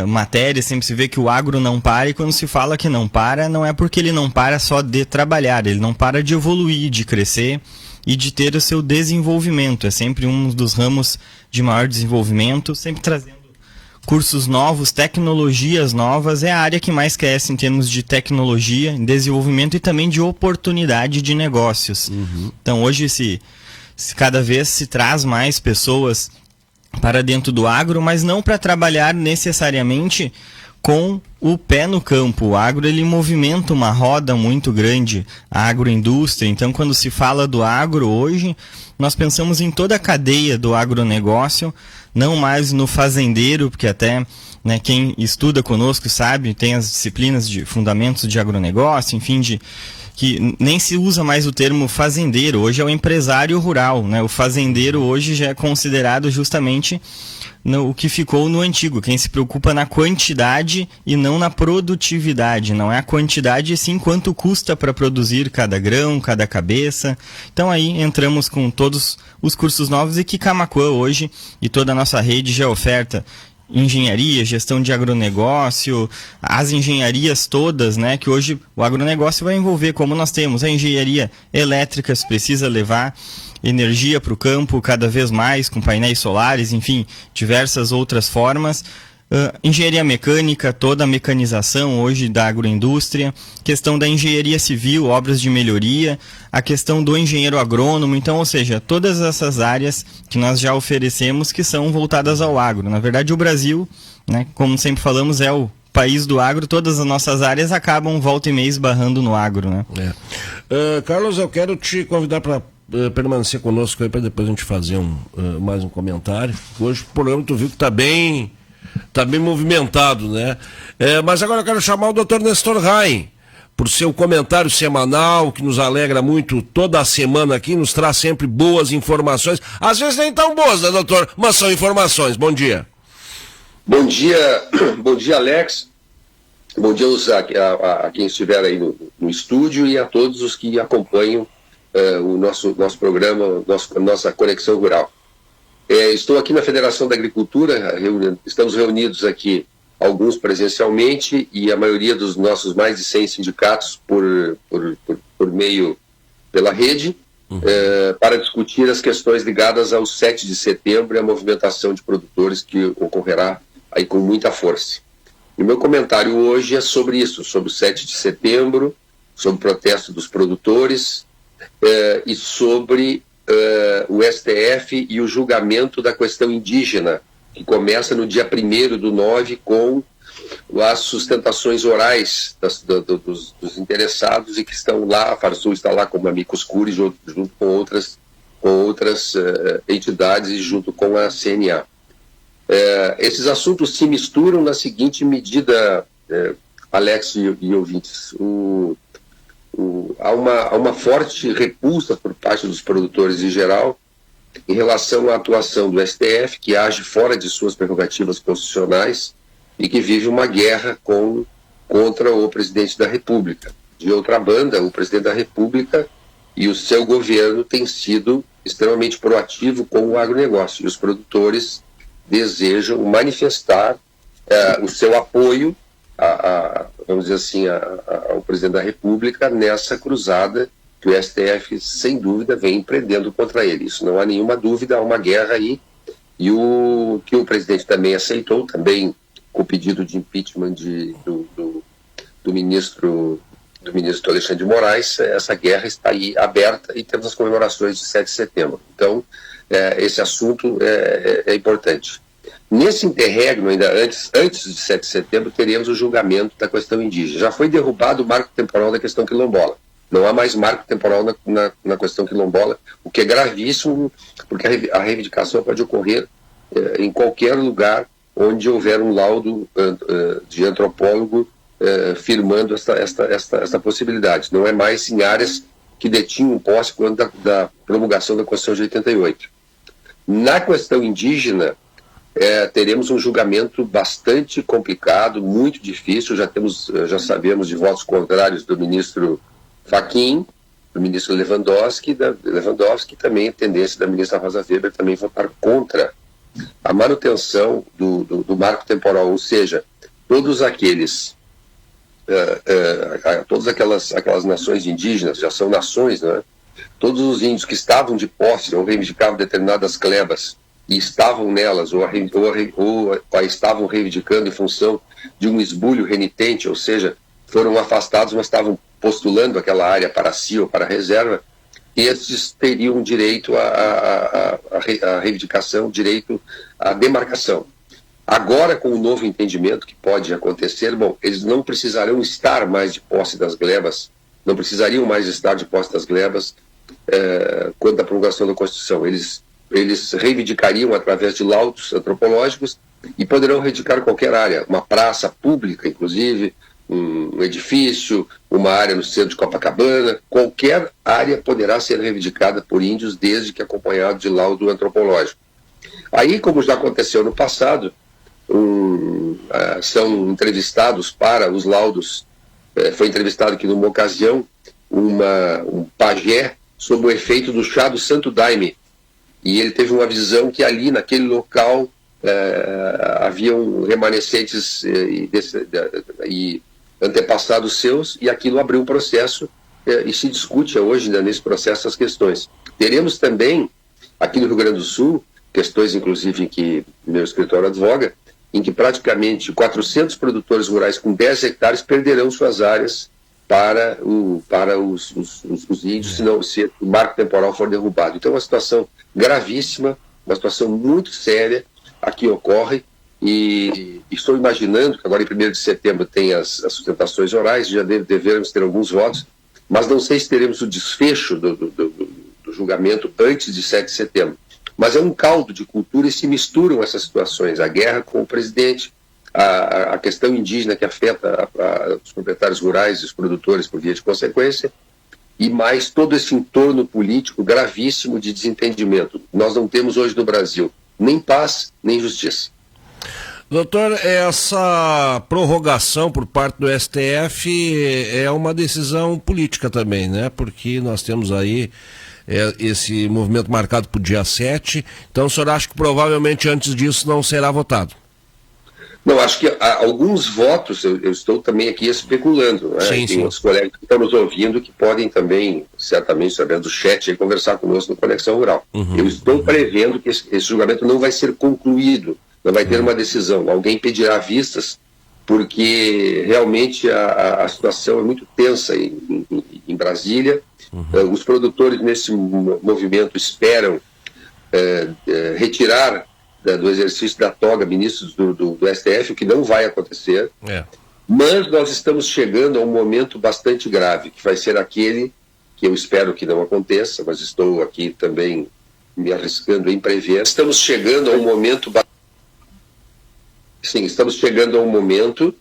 matérias, sempre se vê que o agro não para, e quando se fala que não para, não é porque ele não para só de trabalhar, ele não para de evoluir, de crescer e de ter o seu desenvolvimento. É sempre um dos ramos de maior desenvolvimento, sempre trazendo cursos novos, tecnologias novas. É a área que mais cresce em termos de tecnologia, desenvolvimento e também de oportunidade de negócios. Então hoje cada vez se traz mais pessoas para dentro do agro, mas não para trabalhar necessariamente com o pé no campo. O agro, ele movimenta uma roda muito grande, a agroindústria. Então, quando se fala do agro hoje, nós pensamos em toda a cadeia do agronegócio, não mais no fazendeiro, porque até né? Quem estuda conosco sabe, tem as disciplinas de fundamentos de agronegócio, enfim, que nem se usa mais o termo fazendeiro, hoje é o empresário rural, né? O fazendeiro hoje já é considerado justamente o que ficou no antigo, quem se preocupa na quantidade e não na produtividade, não é a quantidade e sim quanto custa para produzir cada grão, cada cabeça. Então aí entramos com todos os cursos novos e que Camaquã hoje e toda a nossa rede já oferta engenharia, gestão de agronegócio, as engenharias todas, né, que hoje o agronegócio vai envolver, como nós temos a engenharia elétrica, se precisa levar energia para o campo cada vez mais, com painéis solares, enfim, diversas outras formas. Engenharia mecânica, toda a mecanização hoje da agroindústria, questão da engenharia civil, obras de melhoria, a questão do engenheiro agrônomo, então, ou seja, todas essas áreas que nós já oferecemos que são voltadas ao agro. Na verdade, o Brasil, né, como sempre falamos, é o país do agro, todas as nossas áreas acabam volta e meia esbarrando no agro, né? Carlos, eu quero te convidar para permanecer conosco aí para depois a gente fazer mais um comentário. Hoje o programa tu viu que está bem movimentado, né? Mas agora eu quero chamar o Dr. Nestor Rain, por seu comentário semanal, que nos alegra muito toda a semana aqui, nos traz sempre boas informações, às vezes nem tão boas, né, doutor? Mas são informações. Bom dia. Bom dia, Alex. Bom dia a quem estiver aí no estúdio e a todos os que acompanham o nosso programa, nossa Conexão Rural. Estou aqui na Federação da Agricultura, estamos reunidos aqui, alguns presencialmente e a maioria dos nossos mais de 100 sindicatos pela rede, para discutir as questões ligadas ao 7 de setembro e a movimentação de produtores que ocorrerá aí com muita força. E o meu comentário hoje é sobre isso, sobre o 7 de setembro, sobre o protesto dos produtores e sobre o STF e o julgamento da questão indígena, que começa no dia 1º/9 com as sustentações orais dos interessados e que estão lá, a Farsul está lá como amicus curiae, junto com outras entidades e junto com a CNA. Esses assuntos se misturam na seguinte medida, Alex e ouvintes. Há uma forte repulsa por parte dos produtores em geral em relação à atuação do STF, que age fora de suas prerrogativas constitucionais e que vive uma guerra contra o presidente da República. De outra banda, o presidente da República e o seu governo têm sido extremamente proativo com o agronegócio, e os produtores desejam manifestar o seu apoio vamos dizer assim, ao presidente da República nessa cruzada que o STF, sem dúvida, vem empreendendo contra ele. Isso não há nenhuma dúvida, há uma guerra aí, e que o presidente também aceitou, também com o pedido de impeachment do ministro Alexandre de Moraes. Essa guerra está aí aberta e temos as comemorações de 7 de setembro. Então, esse assunto é importante. Nesse interregno, ainda antes de 7 de setembro, teremos o julgamento da questão indígena. Já foi derrubado o marco temporal da questão quilombola. Não há mais marco temporal na questão quilombola, o que é gravíssimo, porque a reivindicação pode ocorrer em qualquer lugar onde houver um laudo de antropólogo firmando esta possibilidade. Não é mais em áreas que detinham posse quando da promulgação da Constituição de 88. Na questão indígena, teremos um julgamento bastante complicado, muito difícil. Já sabemos de votos contrários do ministro Fachin, do ministro Lewandowski, também a tendência da ministra Rosa Weber também votar contra a manutenção do marco temporal, ou seja, todas aquelas nações indígenas, já são nações, né? Todos os índios que estavam de posse ou reivindicavam determinadas glebas e estavam nelas, ou estavam reivindicando em função de um esbulho renitente, ou seja, foram afastados, mas estavam postulando aquela área para si ou para a reserva, esses teriam direito à reivindicação, direito à demarcação. Agora, com o novo entendimento que pode acontecer, eles não precisarão estar mais de posse das glebas, não precisariam mais estar de posse das glebas quanto à promulgação da Constituição. Eles eles reivindicariam através de laudos antropológicos e poderão reivindicar qualquer área, uma praça pública, inclusive, um edifício, uma área no centro de Copacabana, qualquer área poderá ser reivindicada por índios desde que acompanhado de laudo antropológico. Aí, como já aconteceu no passado, são entrevistados para os laudos, foi entrevistado aqui numa ocasião um pajé sob o efeito do chá do Santo Daime, e ele teve uma visão que ali naquele local haviam remanescentes e antepassados seus, e aquilo abriu um processo e se discute hoje, né, nesse processo, as questões. Teremos também aqui no Rio Grande do Sul questões, inclusive, em que meu escritório advoga, em que praticamente 400 produtores rurais com 10 hectares perderão suas áreas para os índios, se o marco temporal for derrubado. Então é uma situação gravíssima, uma situação muito séria aqui ocorre, e estou imaginando que agora em 1º de setembro tem as sustentações orais, já devemos ter alguns votos, mas não sei se teremos o desfecho do julgamento antes de 7 de setembro. Mas é um caldo de cultura e se misturam essas situações, a guerra com o presidente, a questão indígena que afeta os proprietários rurais e os produtores por via de consequência, e mais todo esse entorno político gravíssimo de desentendimento. Nós não temos hoje no Brasil nem paz, nem justiça. Doutor, essa prorrogação por parte do STF é uma decisão política também, né? Porque nós temos aí esse movimento marcado para o dia 7, então o senhor acha que provavelmente antes disso não será votado? Não, acho que alguns votos, eu estou também aqui especulando, né? Tem outros colegas que estão nos ouvindo que podem também, certamente, através do chat, conversar conosco no Conexão Rural. Eu estou prevendo que esse julgamento não vai ser concluído, não vai ter uma decisão. Alguém pedirá vistas, porque realmente a situação é muito tensa em Brasília. Os produtores nesse movimento esperam retirar do exercício da toga ministros do STF, o que não vai acontecer. Mas nós estamos chegando a um momento bastante grave, que vai ser aquele que eu espero que não aconteça, mas estou aqui também me arriscando em prever. Estamos chegando a um momento... Sim, estamos chegando a um momento,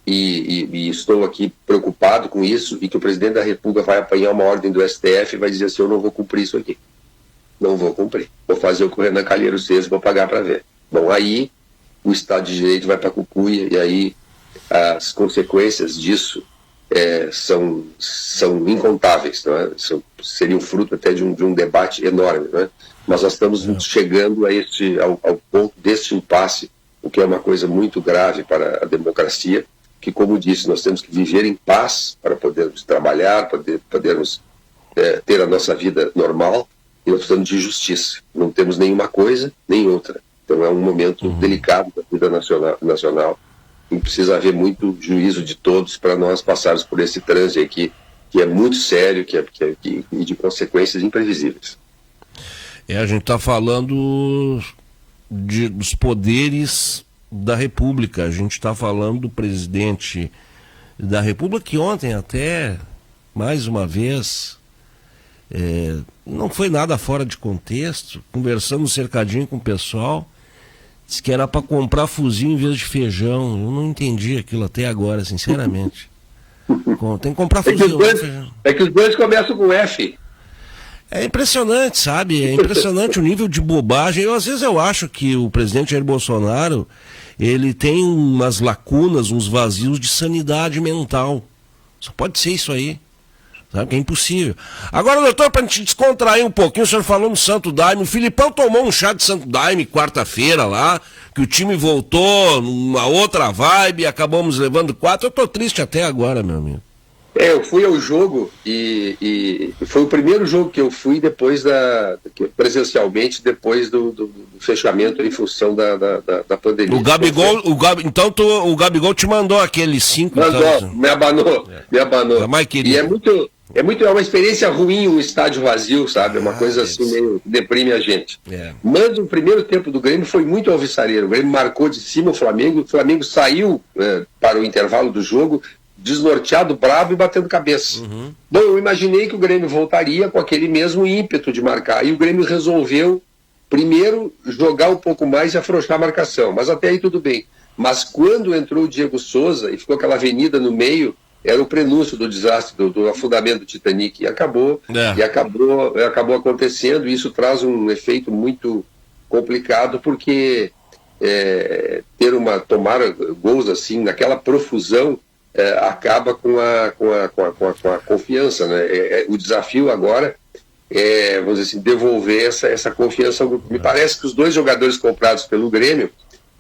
e estou aqui preocupado com isso, e que o presidente da República vai apanhar uma ordem do STF e vai dizer assim: eu não vou cumprir isso aqui. Não vou cumprir. Vou fazer o que o Renan Calheiros fez, vou pagar para ver. Bom, aí o Estado de Direito vai para a cucuia, e aí as consequências disso são incontáveis, não é? Seria um fruto até de um debate enorme, não é? Mas nós estamos chegando ao ponto deste impasse, o que é uma coisa muito grave para a democracia, que, como disse, nós temos que viver em paz para podermos trabalhar, podermos ter a nossa vida normal, e nós precisamos de justiça. Não temos nenhuma coisa, nem outra. Então é um momento delicado da vida nacional, e precisa haver muito juízo de todos para nós passarmos por esse trânsito aí que é muito sério e de consequências imprevisíveis. A gente está falando dos poderes da República, a gente está falando do presidente da República, que ontem até, mais uma vez, não foi nada fora de contexto, conversando no cercadinho com o pessoal, disse que era para comprar fuzil em vez de feijão. Eu não entendi aquilo até agora, sinceramente. Tem que comprar fuzil. É que os dois começam com F. É impressionante, sabe? É impressionante o nível de bobagem. Às vezes eu acho que o presidente Jair Bolsonaro, ele tem umas lacunas, uns vazios de sanidade mental. Só pode ser isso aí. Sabe que é impossível. Agora, doutor, para a gente descontrair um pouquinho, o senhor falou no Santo Daime, o Filipão tomou um chá de Santo Daime quarta-feira lá, que o time voltou numa outra vibe, acabamos levando 4. Eu tô triste até agora, meu amigo. Eu fui ao jogo e foi o primeiro jogo que eu fui presencialmente depois do fechamento em função da pandemia. Então o Gabigol te mandou aqueles 5. Mandou, me abanou. E é uma experiência ruim um estádio vazio, sabe? É uma coisa assim, meio deprime a gente. Mas o primeiro tempo do Grêmio foi muito alvissareiro. O Grêmio marcou de cima o Flamengo saiu para o intervalo do jogo desnorteado, bravo e batendo cabeça. Bom, eu imaginei que o Grêmio voltaria com aquele mesmo ímpeto de marcar, e o Grêmio resolveu primeiro, jogar um pouco mais e afrouxar a marcação, mas até aí tudo bem. Mas quando entrou o Diego Souza e ficou aquela avenida no meio, era o prenúncio do desastre, do afundamento do Titanic, e acabou acontecendo, e isso traz um efeito muito complicado, porque tomar gols assim, naquela profusão, acaba com a confiança, né? O desafio agora vamos dizer assim, devolver essa confiança ao grupo. Me parece que os 2 jogadores comprados pelo Grêmio,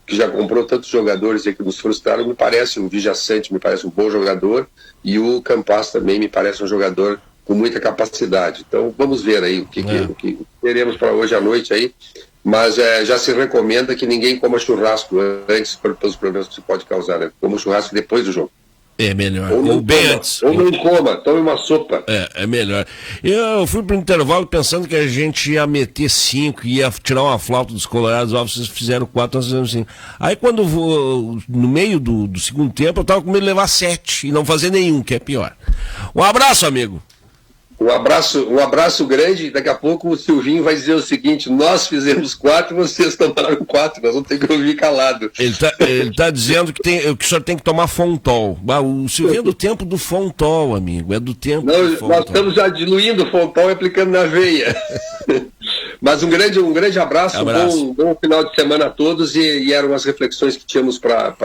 que já comprou tantos jogadores e que nos frustraram, me parece o Vijaçante, me parece um bom jogador, e o Campas também me parece um jogador com muita capacidade. Então vamos ver aí o que teremos para hoje à noite aí, mas já se recomenda que ninguém coma churrasco antes pelos problemas que se pode causar, né? Coma churrasco depois do jogo. É melhor. Ou bem antes. Ou não coma, tome uma sopa. É melhor. Eu fui pro intervalo pensando que a gente ia meter 5, ia tirar uma flauta dos colorados, vocês fizeram 4, nós fizemos 5. Aí quando eu vou, no meio do segundo tempo, eu tava com medo de levar 7 e não fazer nenhum, que é pior. Um abraço, amigo. Um abraço grande. Daqui a pouco o Silvinho vai dizer o seguinte: nós fizemos 4 e vocês tomaram 4, nós vamos ter que ouvir calado. Ele tá dizendo que o senhor tem que tomar Fontol. O Silvinho é do tempo do Fontol, amigo. É do tempo do Fontol. Nós estamos já diluindo o Fontol e aplicando na veia. Mas um grande abraço. Um bom final de semana a todos, e eram as reflexões que tínhamos para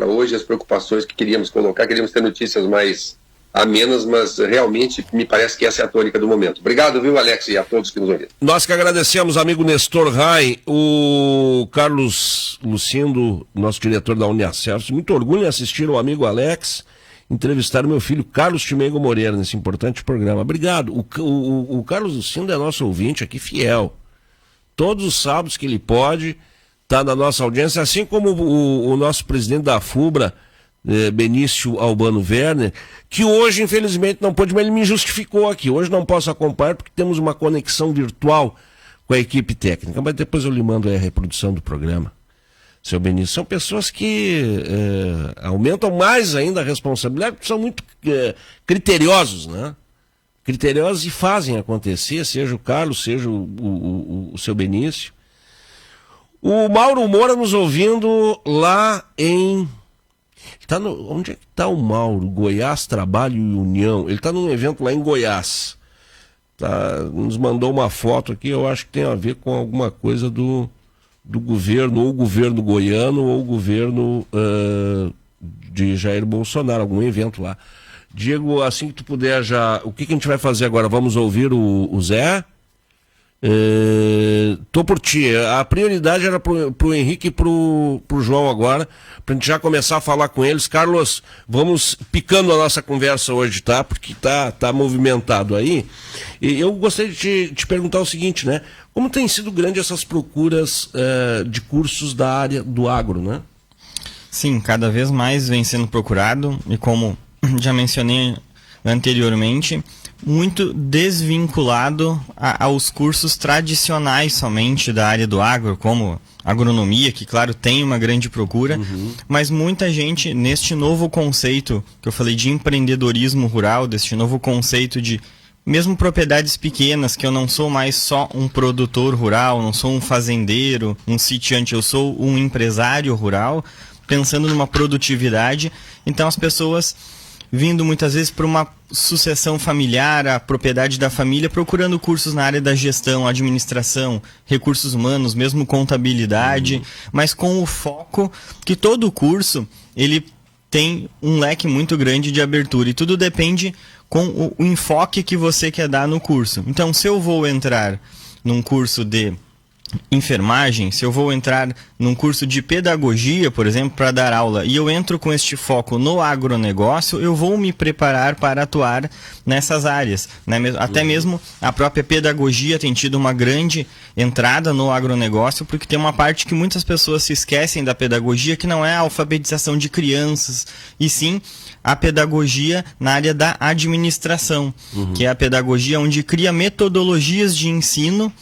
hoje, as preocupações que queríamos colocar. Queríamos ter notícias mais amenas, mas realmente me parece que essa é a tônica do momento. Obrigado, viu, Alex, e a todos que nos ouviram. Nós que agradecemos, amigo Nestor Rai, o Carlos Lucindo, nosso diretor da Uniacerv. Muito orgulho em assistir o amigo Alex entrevistar o meu filho Carlos Chimengo Moreira nesse importante programa. Obrigado. O Carlos Lucindo é nosso ouvinte aqui, fiel. Todos os sábados que ele pode, está na nossa audiência, assim como o nosso presidente da FUBRA, Benício Albano Werner, que hoje infelizmente não pôde, mas ele me justificou aqui. Hoje não posso acompanhar porque temos uma conexão virtual com a equipe técnica, mas depois eu lhe mando a reprodução do programa. Seu Benício, são pessoas que aumentam mais ainda a responsabilidade, porque são muito criteriosos, né? Criteriosos, e fazem acontecer, seja o Carlos, seja o seu Benício. O Mauro Moura nos ouvindo lá em... onde é que está o Mauro? Goiás, Trabalho e União. Ele está num evento lá em Goiás. Nos mandou uma foto aqui, eu acho que tem a ver com alguma coisa do governo, ou o governo goiano, ou o governo de Jair Bolsonaro, algum evento lá. Diego, assim que tu puder já... O que a gente vai fazer agora? Vamos ouvir o Zé? Tô por ti. A prioridade era pro Henrique e pro João agora, pra gente já começar a falar com eles. Carlos, vamos picando a nossa conversa hoje, tá? Porque tá movimentado aí. E eu gostaria de te perguntar o seguinte, né? Como tem sido grande essas procuras de cursos da área do agro, né? Sim, cada vez mais vem sendo procurado, e como já mencionei anteriormente, muito desvinculado aos cursos tradicionais somente da área do agro, como agronomia, que claro tem uma grande procura, mas muita gente neste novo conceito que eu falei de empreendedorismo rural, deste novo conceito de mesmo propriedades pequenas, que eu não sou mais só um produtor rural, não sou um fazendeiro, um sitiante, eu sou um empresário rural, pensando numa produtividade. Então as pessoas vindo muitas vezes para uma sucessão familiar, a propriedade da família, procurando cursos na área da gestão, administração, recursos humanos, mesmo contabilidade, mas com o foco que todo curso ele tem um leque muito grande de abertura, e tudo depende com o enfoque que você quer dar no curso. Então, se eu vou entrar num curso de enfermagem, se eu vou entrar num curso de pedagogia, por exemplo, para dar aula, e eu entro com este foco no agronegócio, eu vou me preparar para atuar nessas áreas, né? Até mesmo a própria pedagogia tem tido uma grande entrada no agronegócio, porque tem uma parte que muitas pessoas se esquecem da pedagogia, que não é a alfabetização de crianças, e sim a pedagogia na área da administração, que é a pedagogia onde cria metodologias de ensino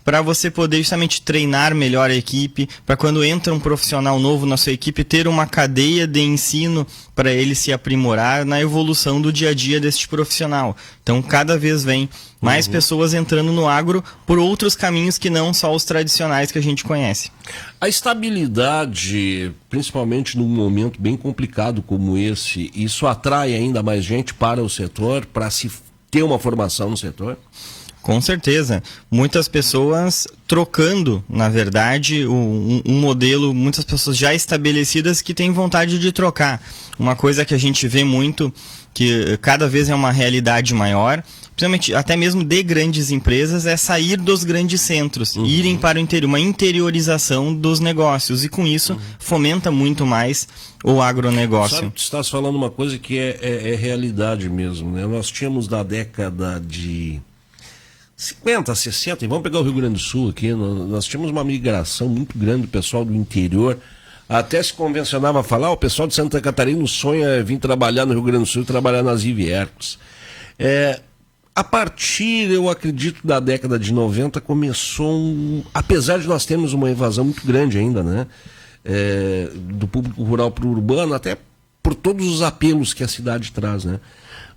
para você poder justamente treinar melhor a equipe, para quando entra um profissional novo na sua equipe, ter uma cadeia de ensino para ele se aprimorar na evolução do dia a dia deste profissional. Então, cada vez vem mais pessoas entrando no agro por outros caminhos que não só os tradicionais que a gente conhece. A estabilidade, principalmente num momento bem complicado como esse, isso atrai ainda mais gente para o setor, para se ter uma formação no setor? Com certeza. Muitas pessoas trocando, na verdade, um modelo, muitas pessoas já estabelecidas que têm vontade de trocar. Uma coisa que a gente vê muito, que cada vez é uma realidade maior, principalmente até mesmo de grandes empresas, é sair dos grandes centros, irem para o interior, uma interiorização dos negócios, e com isso fomenta muito mais o agronegócio. Sabe, tu estás falando uma coisa que é realidade mesmo, né? Nós tínhamos na década de 50, 60, e vamos pegar o Rio Grande do Sul aqui, nós tínhamos uma migração muito grande do pessoal do interior. Até se convencionava falar, o pessoal de Santa Catarina, o sonho é vir trabalhar no Rio Grande do Sul e trabalhar nas Iviercos. A partir, eu acredito, da década de 90, começou, apesar de nós termos uma evasão muito grande ainda, né? Do público rural para o urbano, até por todos os apelos que a cidade traz, né?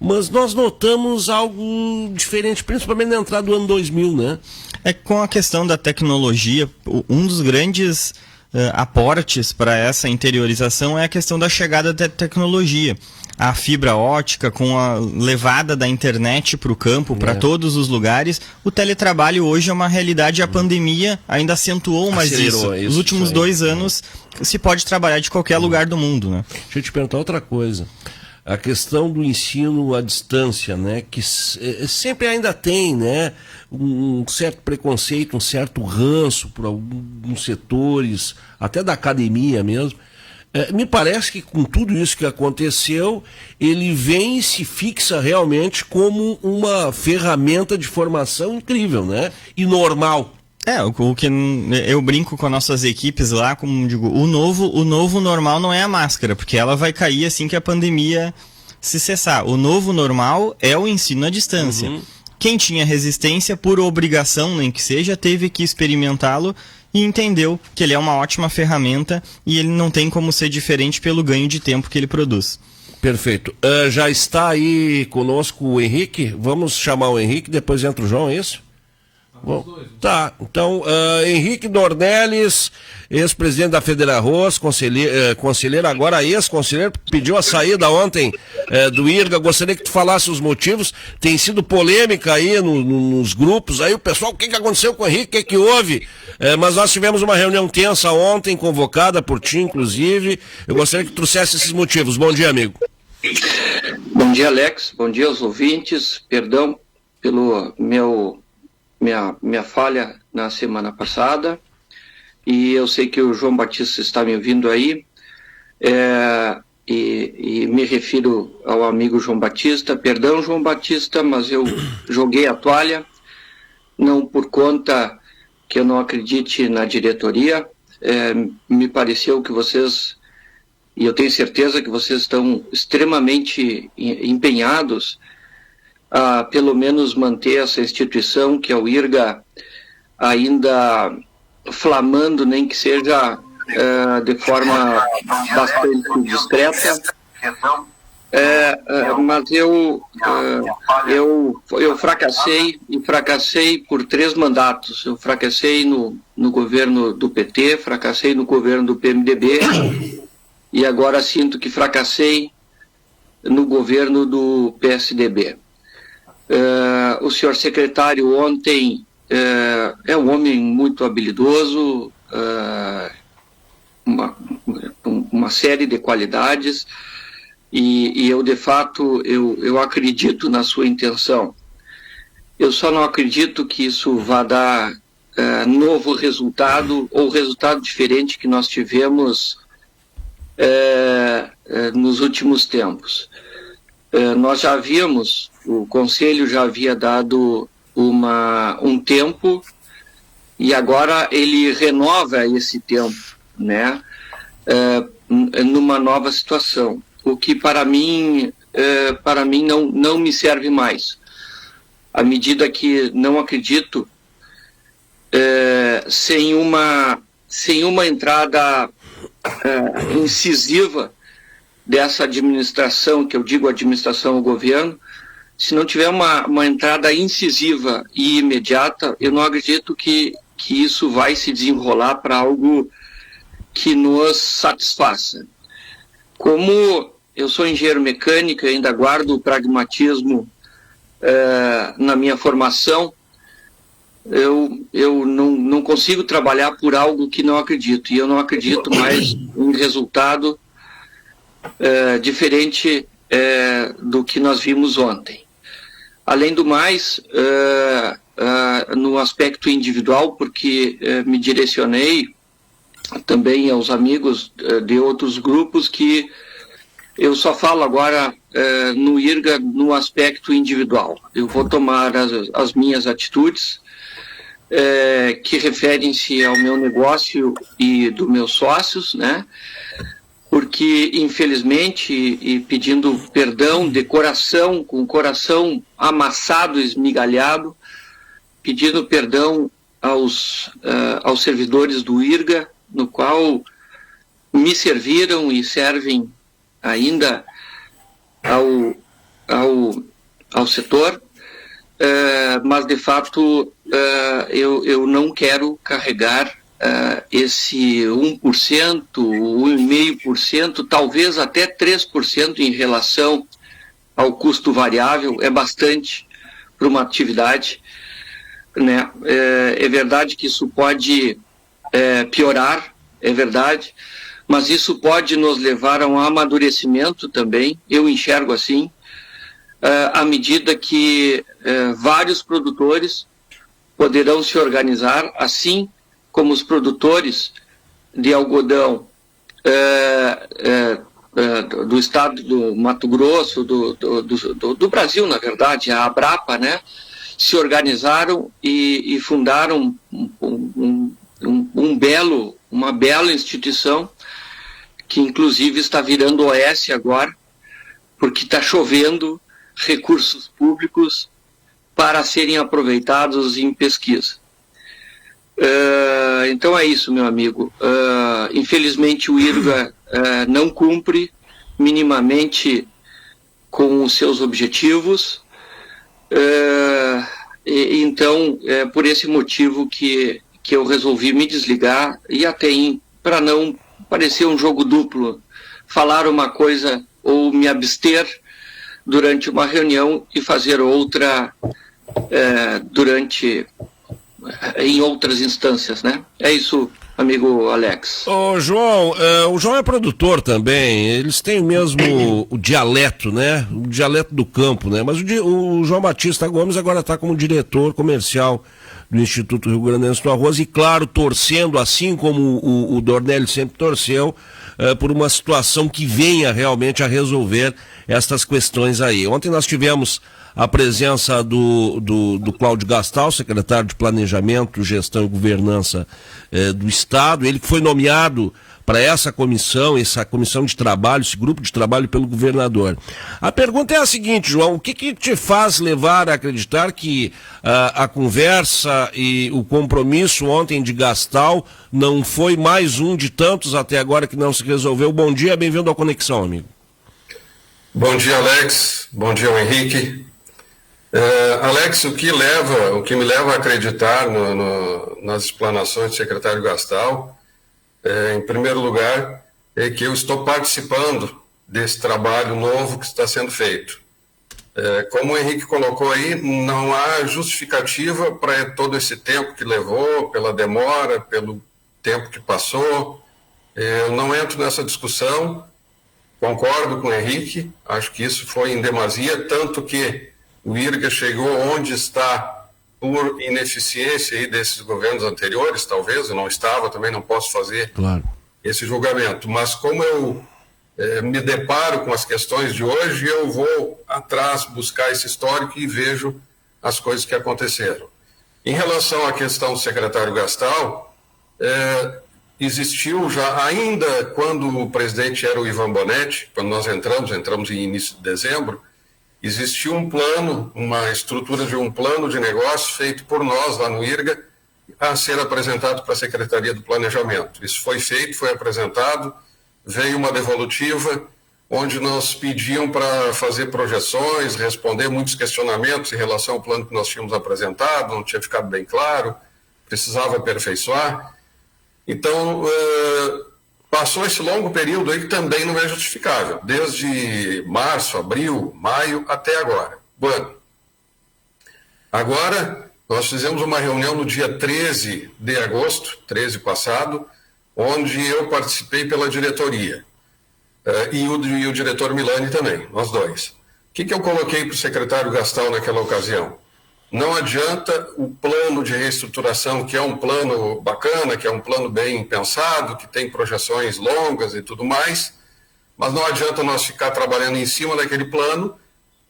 Mas nós notamos algo diferente, principalmente na entrada do ano 2000, né? Com a questão da tecnologia, um dos grandes aportes para essa interiorização é a questão da chegada da tecnologia. A fibra ótica, com a levada da internet para o campo, para todos os lugares. O teletrabalho hoje é uma realidade, a pandemia ainda acentuou mais isso. Nos últimos 2 anos se pode trabalhar de qualquer lugar do mundo, né? Deixa eu te perguntar outra coisa. A questão do ensino à distância, né, que sempre ainda tem, né, um certo preconceito, um certo ranço por alguns setores, até da academia mesmo. Me parece que com tudo isso que aconteceu, ele vem e se fixa realmente como uma ferramenta de formação incrível, né, e normal. O que eu brinco com as nossas equipes lá, como digo, o novo normal não é a máscara, porque ela vai cair assim que a pandemia se cessar. O novo normal é o ensino à distância. Quem tinha resistência, por obrigação, nem que seja, teve que experimentá-lo e entendeu que ele é uma ótima ferramenta e ele não tem como ser diferente pelo ganho de tempo que ele produz. Perfeito. Já está aí conosco o Henrique. Vamos chamar o Henrique, depois entra o João, é isso? Bom, tá, então, Henrique Dornelles, ex-presidente da Federarroz, conselheiro, agora ex-conselheiro, pediu a saída ontem do IRGA. Gostaria que tu falasse os motivos. Tem sido polêmica aí nos grupos, aí o pessoal, o que aconteceu com o Henrique, o que houve? Mas nós tivemos uma reunião tensa ontem, convocada por ti, inclusive. Eu gostaria que tu trouxesse esses motivos. Bom dia, amigo. Bom dia, Alex. Bom dia aos ouvintes. Perdão pelo minha falha na semana passada, e eu sei que o João Batista está me ouvindo aí, e me refiro ao amigo João Batista. Perdão, João Batista, mas eu joguei a toalha, não por conta que eu não acredite na diretoria. Me pareceu que vocês, e eu tenho certeza que vocês estão extremamente empenhados a pelo menos manter essa instituição, que é o IRGA, ainda flamando, nem que seja de forma bastante discreta. Mas eu fracassei, e fracassei por 3 mandatos. Eu fracassei no governo do PT, fracassei no governo do PMDB, e agora sinto que fracassei no governo do PSDB. O senhor secretário ontem é um homem muito habilidoso, uma série de qualidades, e eu de fato eu acredito na sua intenção. Eu só não acredito que isso vá dar novo resultado, ou resultado diferente que nós tivemos nos últimos tempos. Nós já havíamos, o Conselho já havia dado um tempo, e agora ele renova esse tempo, né, numa nova situação, o que para mim não me serve mais. À medida que não acredito sem uma entrada incisiva dessa administração, que eu digo administração ao governo, se não tiver uma entrada incisiva e imediata, eu não acredito que isso vai se desenrolar para algo que nos satisfaça. Como eu sou engenheiro mecânico e ainda guardo o pragmatismo na minha formação, eu não consigo trabalhar por algo que não acredito, e eu não acredito mais em resultado diferente do que nós vimos ontem. Além do mais, no aspecto individual, porque me direcionei também aos amigos de outros grupos, que eu só falo agora no IRGA no aspecto individual. Eu vou tomar as minhas atitudes que referem-se ao meu negócio e dos meus sócios, né? Porque, infelizmente, e pedindo perdão de coração, com o coração amassado, esmigalhado, pedindo perdão aos servidores do IRGA, no qual me serviram e servem ainda ao setor, mas, de fato, eu não quero carregar esse 1%, 1,5%, talvez até 3% em relação ao custo variável, é bastante para uma atividade, né? É verdade que isso pode piorar, é verdade, mas isso pode nos levar a um amadurecimento também, eu enxergo assim, à medida que vários produtores poderão se organizar, assim como os produtores de algodão do estado do Mato Grosso, do Brasil, na verdade, a Abrapa, né, se organizaram e fundaram uma bela instituição, que inclusive está virando OS agora, porque está chovendo recursos públicos para serem aproveitados em pesquisa. Então é isso, meu amigo. Infelizmente o IRGA não cumpre minimamente com os seus objetivos, então é por esse motivo que eu resolvi me desligar, e até para não parecer um jogo duplo, falar uma coisa ou me abster durante uma reunião e fazer outra em outras instâncias, né? É isso, amigo Alex. Ô, João, o João é produtor também, eles têm mesmo o dialeto, né? O dialeto do campo, né? Mas o João Batista Gomes agora está como diretor comercial do Instituto Rio Grandense do Arroz, e claro, torcendo, assim como o Dornelli sempre torceu, por uma situação que venha realmente a resolver estas questões aí. Ontem nós tivemos a presença do Cláudio Gastal, secretário de Planejamento, Gestão e Governança do Estado, ele que foi nomeado para essa comissão de trabalho, esse grupo de trabalho pelo governador. A pergunta é a seguinte, João, o que te faz levar a acreditar que a conversa e o compromisso ontem de Gastal não foi mais um de tantos até agora que não se resolveu? Bom dia, bem-vindo ao Conexão, amigo. Bom dia, Alex. Bom dia, Henrique. Alex, o que me leva a acreditar nas explanações do secretário Gastal, em primeiro lugar, é que eu estou participando desse trabalho novo que está sendo feito. Como o Henrique colocou aí, não há justificativa para todo esse tempo que levou, pela demora, pelo tempo que passou. Eu não entro nessa discussão, concordo com o Henrique, acho que isso foi em demasia, tanto que o IRGA chegou onde está por ineficiência aí desses governos anteriores, talvez, eu não estava, também não posso fazer esse julgamento, mas como eu me deparo com as questões de hoje, eu vou atrás buscar esse histórico e vejo as coisas que aconteceram. Em relação à questão do secretário Gastal, existiu já, ainda quando o presidente era o Ivan Bonetti, quando nós entramos em início de dezembro, existiu um plano, uma estrutura de um plano de negócio feito por nós lá no IRGA, a ser apresentado para a Secretaria do Planejamento. Isso foi feito, foi apresentado, veio uma devolutiva, onde nos pediam para fazer projeções, responder muitos questionamentos em relação ao plano que nós tínhamos apresentado, não tinha ficado bem claro, precisava aperfeiçoar. Então, passou esse longo período aí que também não é justificável, desde março, abril, maio até agora. Bom, agora nós fizemos uma reunião no dia 13 de agosto, 13 passado, onde eu participei pela diretoria, e o diretor Milani também, nós dois. O que eu coloquei para o secretário Gastal naquela ocasião? Não adianta o plano de reestruturação, que é um plano bacana, que é um plano bem pensado, que tem projeções longas e tudo mais, mas não adianta nós ficar trabalhando em cima daquele plano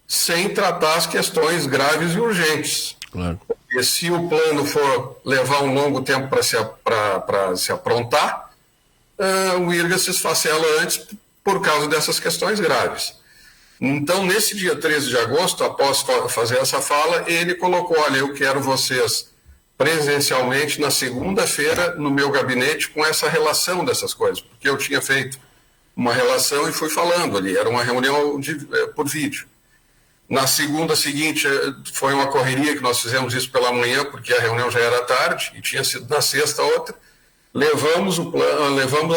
sem tratar as questões graves e urgentes. Claro. Porque se o plano for levar um longo tempo para se aprontar, o IRGA se esfacela antes por causa dessas questões graves. Então, nesse dia 13 de agosto, após fazer essa fala, ele colocou, olha, eu quero vocês presencialmente na segunda-feira no meu gabinete com essa relação dessas coisas, porque eu tinha feito uma relação e fui falando ali, era uma reunião por vídeo. Na segunda seguinte, foi uma correria que nós fizemos isso pela manhã, porque a reunião já era tarde, e tinha sido na sexta outra. Levamos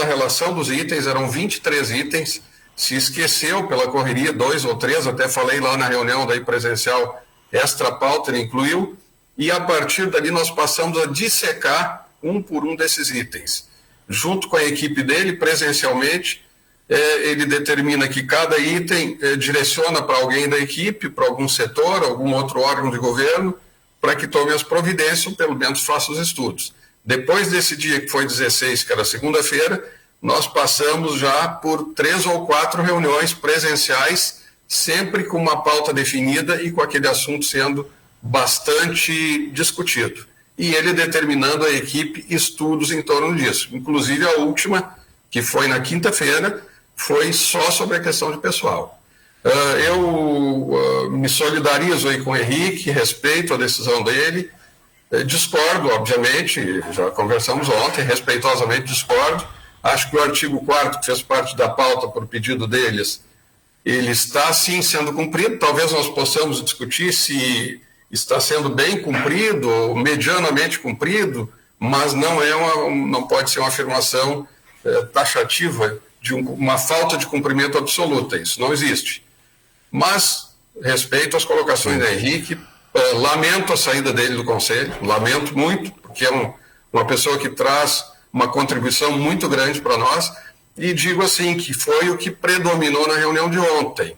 a relação dos itens, eram 23 itens, se esqueceu pela correria 2 ou 3, até falei lá na reunião daí presencial, extra pauta ele incluiu, e a partir dali nós passamos a dissecar um por um desses itens. Junto com a equipe dele, presencialmente, ele determina que cada item direciona para alguém da equipe, para algum setor, algum outro órgão de governo, para que tome as providências, ou pelo menos faça os estudos. Depois desse dia, que foi 16, que era segunda-feira, nós passamos já por 3 ou 4 reuniões presenciais, sempre com uma pauta definida e com aquele assunto sendo bastante discutido. E ele determinando a equipe estudos em torno disso. Inclusive a última, que foi na quinta-feira, foi só sobre a questão de pessoal. Eu me solidarizo aí com o Henrique, respeito a decisão dele, discordo, obviamente, já conversamos ontem, respeitosamente discordo. Acho que o artigo 4º, que fez parte da pauta por pedido deles, ele está sim sendo cumprido. Talvez nós possamos discutir se está sendo bem cumprido ou medianamente cumprido, mas não pode ser uma afirmação taxativa de uma falta de cumprimento absoluta. Isso não existe. Mas respeito as colocações da Henrique, lamento a saída dele do Conselho, lamento muito, porque é uma pessoa que traz uma contribuição muito grande para nós, e digo assim, que foi o que predominou na reunião de ontem.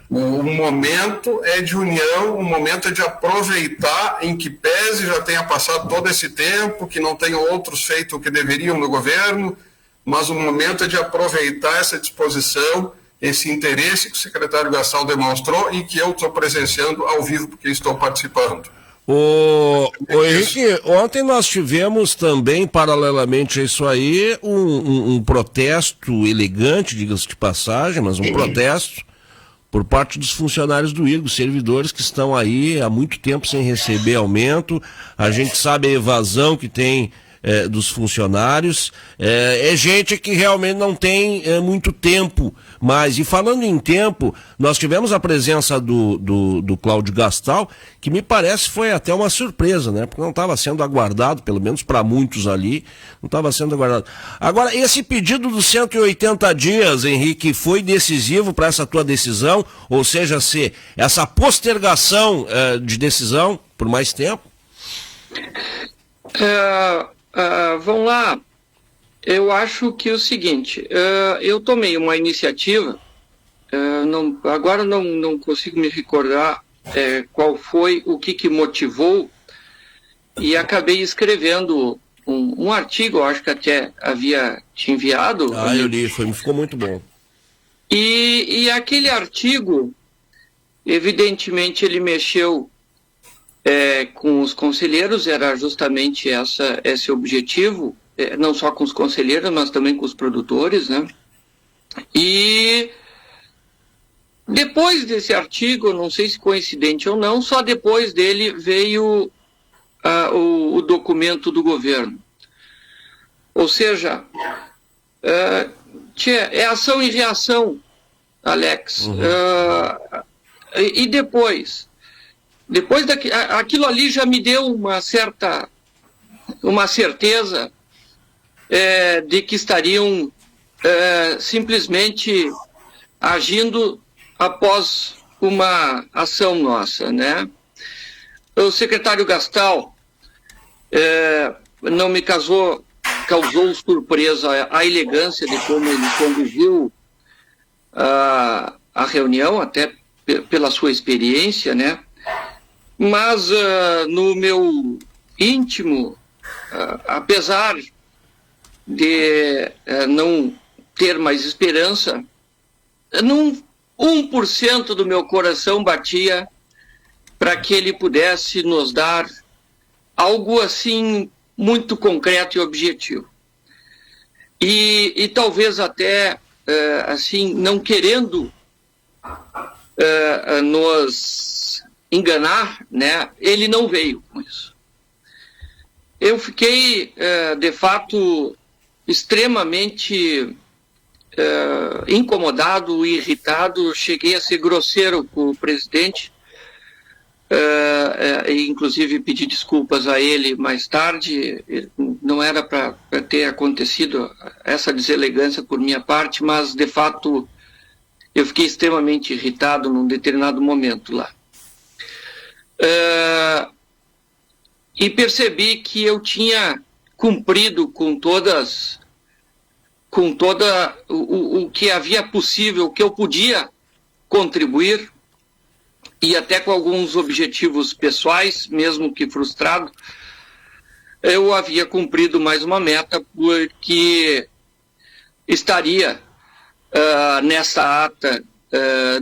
O momento é de união, o momento é de aproveitar, em que pese já tenha passado todo esse tempo, que não tenham outros feito o que deveriam no governo, mas o momento é de aproveitar essa disposição, esse interesse que o secretário Gastal demonstrou e que eu estou presenciando ao vivo, porque estou participando. Ô Henrique, ontem nós tivemos também, paralelamente a isso aí, um protesto elegante, diga-se de passagem, mas um protesto por parte dos funcionários do IRGA, servidores que estão aí há muito tempo sem receber aumento. A gente sabe a evasão que tem dos funcionários, é gente que realmente não tem muito tempo mais. E falando em tempo, nós tivemos a presença do Cláudio Gastal, que me parece foi até uma surpresa, né? Porque não estava sendo aguardado, pelo menos para muitos ali, não estava sendo aguardado. Agora, esse pedido dos 180 dias, Henrique, foi decisivo para essa tua decisão? Ou seja, se essa postergação de decisão por mais tempo? Vamos lá, eu acho que é o seguinte, eu tomei uma iniciativa, agora não consigo me recordar qual foi, o que motivou, e acabei escrevendo um artigo, eu acho que até havia te enviado. Eu li, ficou muito bom. E aquele artigo, evidentemente ele mexeu com os conselheiros, era justamente esse objetivo, não só com os conselheiros, mas também com os produtores, né? E depois desse artigo, não sei se coincidente ou não, só depois dele veio o documento do governo. Ou seja, é ação e reação, Alex. E depois aquilo ali já me deu uma certeza de que estariam simplesmente agindo após uma ação nossa, né? O secretário Gastal não me causou surpresa a elegância de como ele conduziu a reunião, até pela sua experiência, né? Mas no meu íntimo, apesar de não ter mais esperança, num 1% do meu coração batia para que ele pudesse nos dar algo assim muito concreto e objetivo. E talvez até, assim, não querendo nos enganar, né, ele não veio com isso. Eu fiquei, de fato, extremamente incomodado e irritado, cheguei a ser grosseiro com o presidente, inclusive pedi desculpas a ele mais tarde. Não era para ter acontecido essa deselegância por minha parte, mas de fato eu fiquei extremamente irritado num determinado momento lá. E percebi que eu tinha cumprido com toda o que havia possível, que eu podia contribuir, e até com alguns objetivos pessoais, mesmo que frustrado, eu havia cumprido mais uma meta, porque estaria nessa ata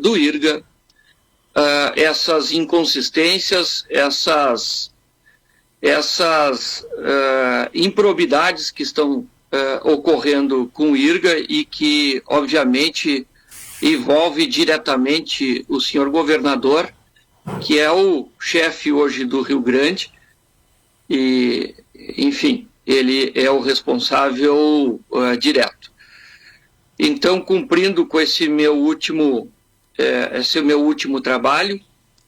do IRGA essas inconsistências, essas improbidades que estão ocorrendo com o IRGA e que, obviamente, envolve diretamente o senhor governador, que é o chefe hoje do Rio Grande, e, enfim, ele é o responsável direto. Então, cumprindo com esse meu último trabalho,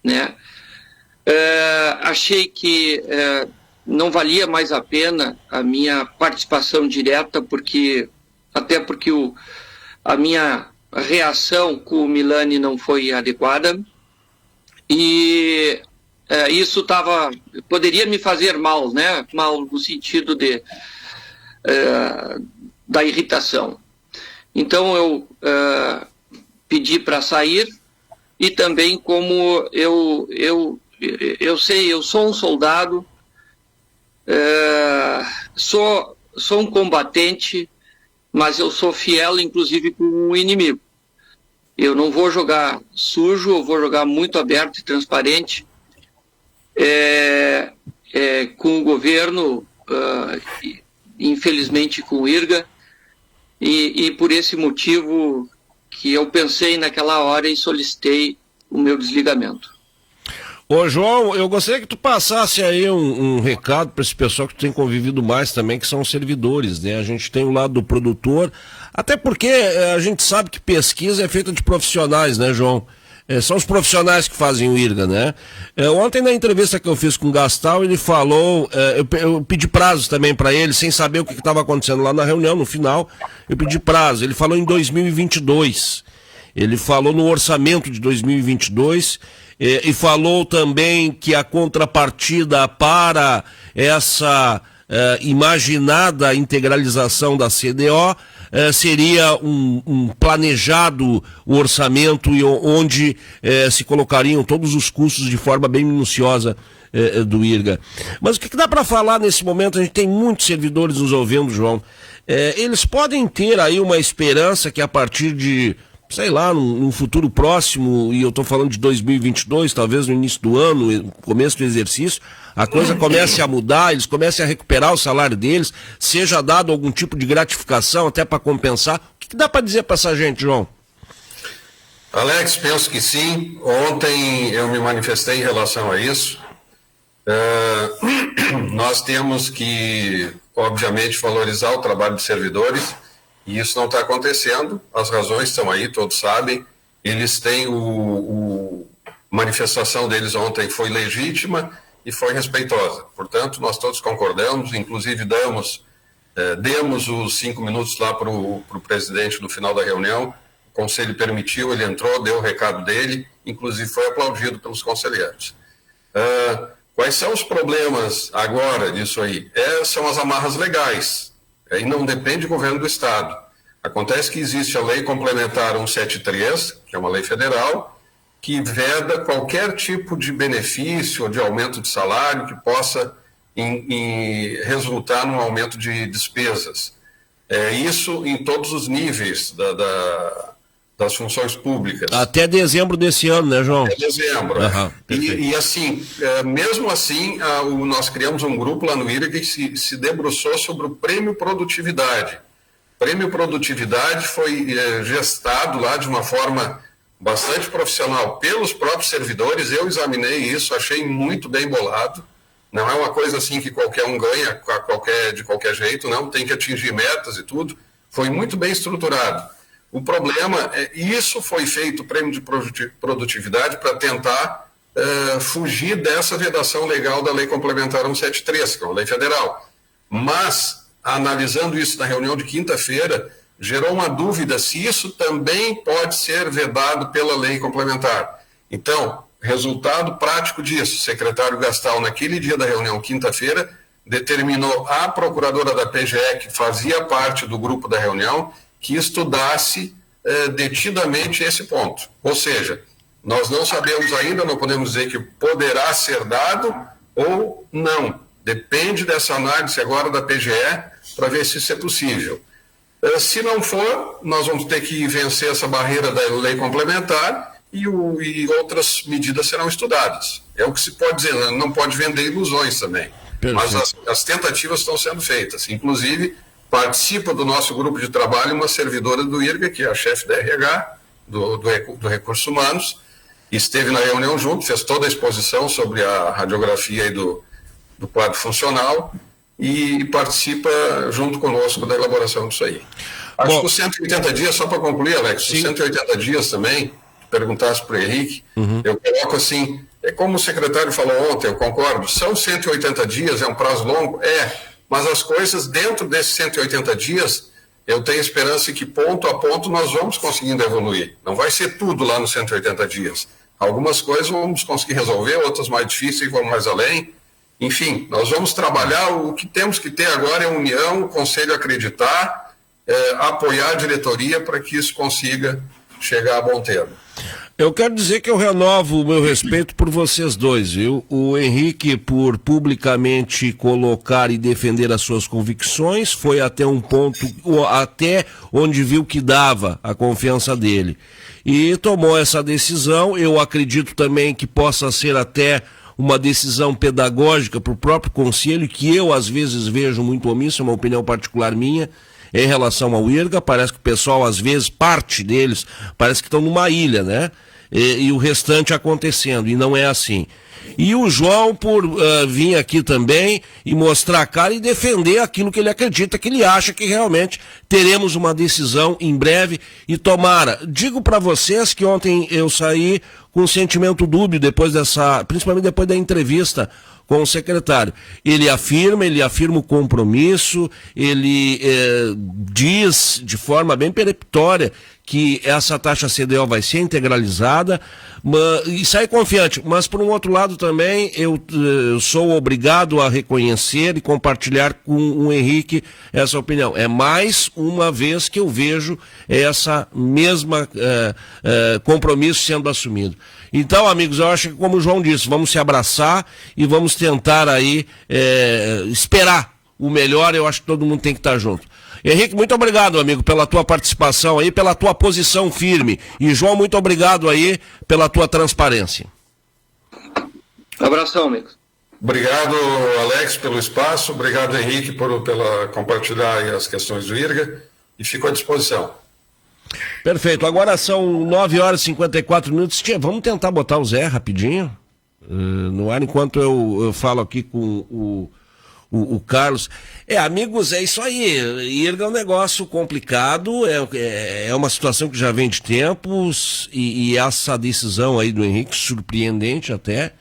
né, achei que não valia mais a pena a minha participação direta, até porque a minha reação com o Milani não foi adequada, e isso poderia me fazer mal, né? Mal no sentido da irritação. Então eu pedi para sair, e também, como eu sou um soldado, sou um combatente, mas eu sou fiel, inclusive, com o inimigo. Eu não vou jogar sujo, eu vou jogar muito aberto e transparente com o governo, infelizmente com o IRGA, e por esse motivo que eu pensei naquela hora e solicitei o meu desligamento. Ô João, eu gostaria que tu passasse aí um recado para esse pessoal que tu tem convivido mais também, que são os servidores, né? A gente tem o lado do produtor, até porque a gente sabe que pesquisa é feita de profissionais, né, João? São os profissionais que fazem o IRGA, né? Ontem, na entrevista que eu fiz com o Gastal, ele falou, eu pedi prazos também para ele, sem saber o que estava acontecendo lá na reunião, no final, eu pedi prazo. Ele falou em 2022, ele falou no orçamento de 2022, e falou também que a contrapartida para essa imaginada integralização da CDO seria um planejado orçamento onde se colocariam todos os custos de forma bem minuciosa do IRGA. Mas o que dá para falar nesse momento? A gente tem muitos servidores nos ouvindo, João. Eles podem ter aí uma esperança que a partir de, sei lá, num futuro próximo, e eu estou falando de 2022, talvez no início do ano, começo do exercício, a coisa comece a mudar, eles comecem a recuperar o salário deles, seja dado algum tipo de gratificação até para compensar. O que dá para dizer para essa gente, João? Alex, penso que sim. Ontem eu me manifestei em relação a isso. nós temos que, obviamente, valorizar o trabalho de servidores, e isso não está acontecendo. As razões estão aí, todos sabem. Eles têm a manifestação deles ontem foi legítima e foi respeitosa. Portanto, nós todos concordamos, inclusive demos os 5 minutos lá para o presidente no final da reunião. O conselho permitiu, ele entrou, deu o recado dele, inclusive foi aplaudido pelos conselheiros. Quais são os problemas agora disso aí? São as amarras legais, e não depende do governo do Estado. Acontece que existe a Lei Complementar 173, que é uma lei federal, que veda qualquer tipo de benefício ou de aumento de salário que possa resultar num aumento de despesas. Isso em todos os níveis das funções públicas. Até dezembro desse ano, né, João? Até dezembro. E assim, mesmo assim, nós criamos um grupo lá no IRGA que se debruçou sobre o Prêmio Produtividade. O Prêmio Produtividade foi gestado lá de uma forma bastante profissional pelos próprios servidores. Eu examinei isso, achei muito bem bolado. Não é uma coisa assim que qualquer um ganha de qualquer jeito, não. Tem que atingir metas e tudo. Foi muito bem estruturado. O problema isso foi feito, o prêmio de produtividade, para tentar fugir dessa vedação legal da Lei Complementar 173, que é uma lei federal. Mas, analisando isso na reunião de quinta-feira, gerou uma dúvida se isso também pode ser vedado pela Lei Complementar. Então, resultado prático disso, o secretário Gastal, naquele dia da reunião, quinta-feira, determinou à procuradora da PGE, que fazia parte do grupo da reunião, que estudasse detidamente esse ponto. Ou seja, nós não sabemos ainda, não podemos dizer que poderá ser dado ou não. Depende dessa análise agora da PGE para ver se isso é possível. Se não for, nós vamos ter que vencer essa barreira da lei complementar e outras medidas serão estudadas. É o que se pode dizer, não pode vender ilusões também. Perfeito. Mas as tentativas estão sendo feitas. Inclusive, participa do nosso grupo de trabalho uma servidora do IRGA, que é a chefe da RH, do Recursos Humanos, esteve na reunião junto, fez toda a exposição sobre a radiografia aí do quadro funcional e participa junto conosco da elaboração disso aí. Acho que os 180 dias, só para concluir, Alex, os 180 dias também, perguntasse para o Henrique, eu coloco assim, como o secretário falou ontem, eu concordo, são 180 dias, é um prazo longo? Mas as coisas dentro desses 180 dias, eu tenho esperança que ponto a ponto nós vamos conseguindo evoluir. Não vai ser tudo lá nos 180 dias. Algumas coisas vamos conseguir resolver, outras mais difíceis, vamos mais além. Enfim, nós vamos trabalhar, o que temos que ter agora é união, o Conselho acreditar, apoiar a diretoria para que isso consiga chegar a bom termo. Eu quero dizer que eu renovo o meu respeito por vocês dois, viu? O Henrique por publicamente colocar e defender as suas convicções, foi até um ponto, até onde viu que dava a confiança dele. E tomou essa decisão, eu acredito também que possa ser até uma decisão pedagógica para o próprio conselho, que eu às vezes vejo muito omisso, é uma opinião particular minha, em relação ao IRGA. Parece que o pessoal, às vezes, parte deles, parece que estão numa ilha, né? E o restante acontecendo, e não é assim. E o João por vir aqui também e mostrar a cara e defender aquilo que ele acredita, que ele acha que realmente teremos uma decisão em breve e tomara. Digo para vocês que ontem eu saí com um sentimento dúbio principalmente depois da entrevista com o secretário. Ele afirma o compromisso, ele diz de forma bem peremptória que essa taxa CDO vai ser integralizada, e sai confiante. Mas, por um outro lado, também eu sou obrigado a reconhecer e compartilhar com o Henrique essa opinião. É mais uma vez que eu vejo essa mesma compromisso sendo assumido. Então, amigos, eu acho que, como o João disse, vamos se abraçar e vamos tentar aí esperar o melhor. Eu acho que todo mundo tem que estar junto. Henrique, muito obrigado, amigo, pela tua participação aí, pela tua posição firme. E, João, muito obrigado aí pela tua transparência. Abração, amigos. Obrigado, Alex, pelo espaço. Obrigado, Henrique, pela compartilhar aí as questões do IRGA. E fico à disposição. Perfeito. Agora são 9 horas e 54 minutos. Tia, vamos tentar botar o Zé rapidinho no ar, enquanto eu falo aqui com o Carlos. Amigos, é isso aí. IRGA é um negócio complicado, é uma situação que já vem de tempos, e essa decisão aí do Henrique, surpreendente até,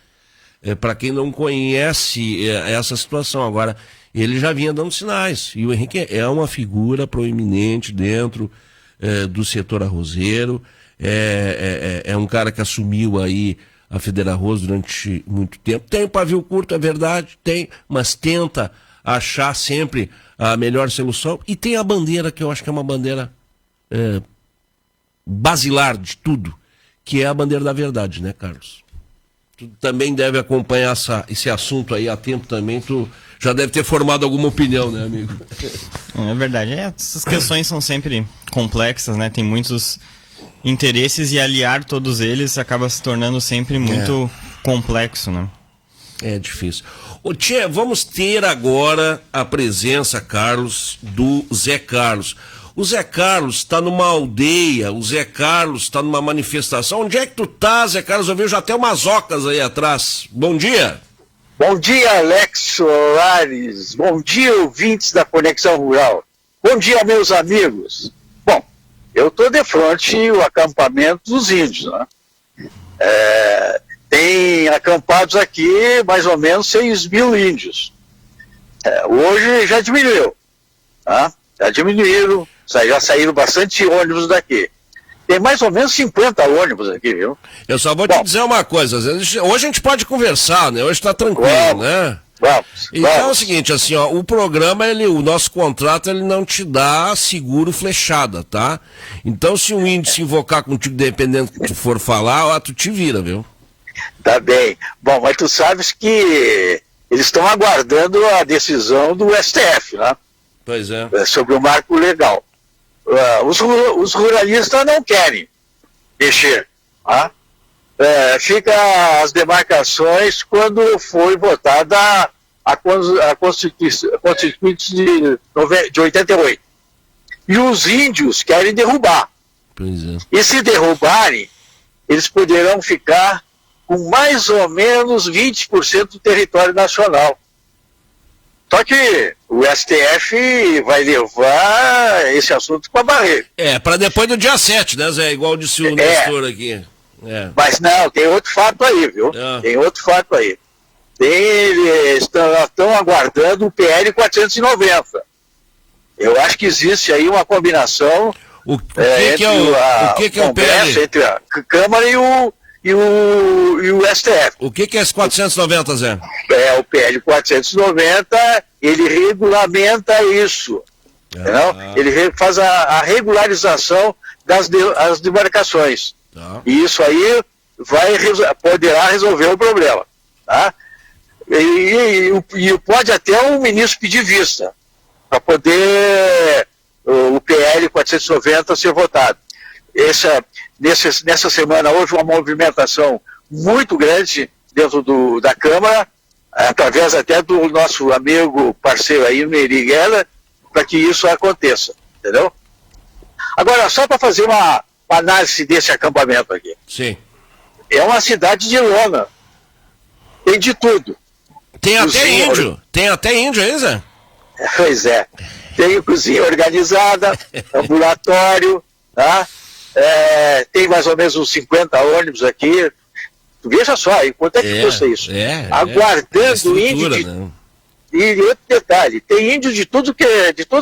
para quem não conhece essa situação. Agora, ele já vinha dando sinais, e o Henrique é uma figura proeminente dentro do setor arrozeiro, é um cara que assumiu aí a Federarroz durante muito tempo. Tem pavio curto, é verdade, tem, mas tenta achar sempre a melhor solução. E tem a bandeira, que eu acho que é uma bandeira basilar de tudo, que é a bandeira da verdade, né, Carlos? Tu também deve acompanhar esse assunto aí há tempo também, tu já deve ter formado alguma opinião, né, amigo? É verdade, essas questões são sempre complexas, né, tem muitos interesses, e aliar todos eles acaba se tornando sempre muito complexo, né? É difícil. Ô Tchê, vamos ter agora a presença, Carlos, do Zé Carlos. O Zé Carlos está numa aldeia, o Zé Carlos está numa manifestação. Onde é que tu tá, Zé Carlos? Eu vejo até umas ocas aí atrás. Bom dia. Bom dia, Alex Soares. Bom dia, ouvintes da Conexão Rural. Bom dia, meus amigos. Bom, eu estou de frente ao acampamento dos índios, né? Tem acampados aqui mais ou menos 6 mil índios. Hoje já diminuiu, tá? Já diminuíram, já saíram bastante ônibus daqui. Tem mais ou menos 50 ônibus aqui, viu? Eu só vou te dizer uma coisa, hoje a gente pode conversar, né? Hoje está tranquilo, né? Vamos. É o seguinte, assim, ó, o programa, o nosso contrato, ele não te dá seguro flechada, tá? Então, se um índio se invocar contigo, dependendo do que tu for falar, tu te vira, viu? Tá bem. Bom, mas tu sabes que eles estão aguardando a decisão do STF, né? Pois é. Sobre o marco legal. Os ruralistas não querem mexer, tá? Fica as demarcações quando foi votada a Constituinte de 88. E os índios querem derrubar. Pois é. E se derrubarem, eles poderão ficar com mais ou menos 20% do território nacional. Só que o STF vai levar esse assunto com a barreira. Para depois do dia 7, né, Zé? Igual disse o Nestor aqui. Mas não, tem outro fato aí, viu? Tem outro fato aí. Eles estão aguardando o PL 490. Eu acho que existe aí uma combinação entre o Congresso, entre a Câmara e o STF. O que é esse 490, Zé? O PL 490, ele regulamenta isso. Ele faz a regularização das demarcações. E isso aí poderá resolver o problema. Tá? E pode até o ministro pedir vista para poder o PL 490 ser votado. Nessa semana houve uma movimentação muito grande dentro da Câmara, através até do nosso amigo parceiro aí, Neri Guerra, para que isso aconteça, entendeu? Agora, só para fazer uma análise desse acampamento aqui. Sim. É uma cidade de lona. Tem de tudo. Tem até índio. Tem até índio aí, Zé? Pois é. Tem cozinha organizada, ambulatório, tá? Tem mais ou menos uns 50 ônibus aqui. Veja só, quanto é que custa isso? Aguardando índio. Né? E outro detalhe, tem índio de todo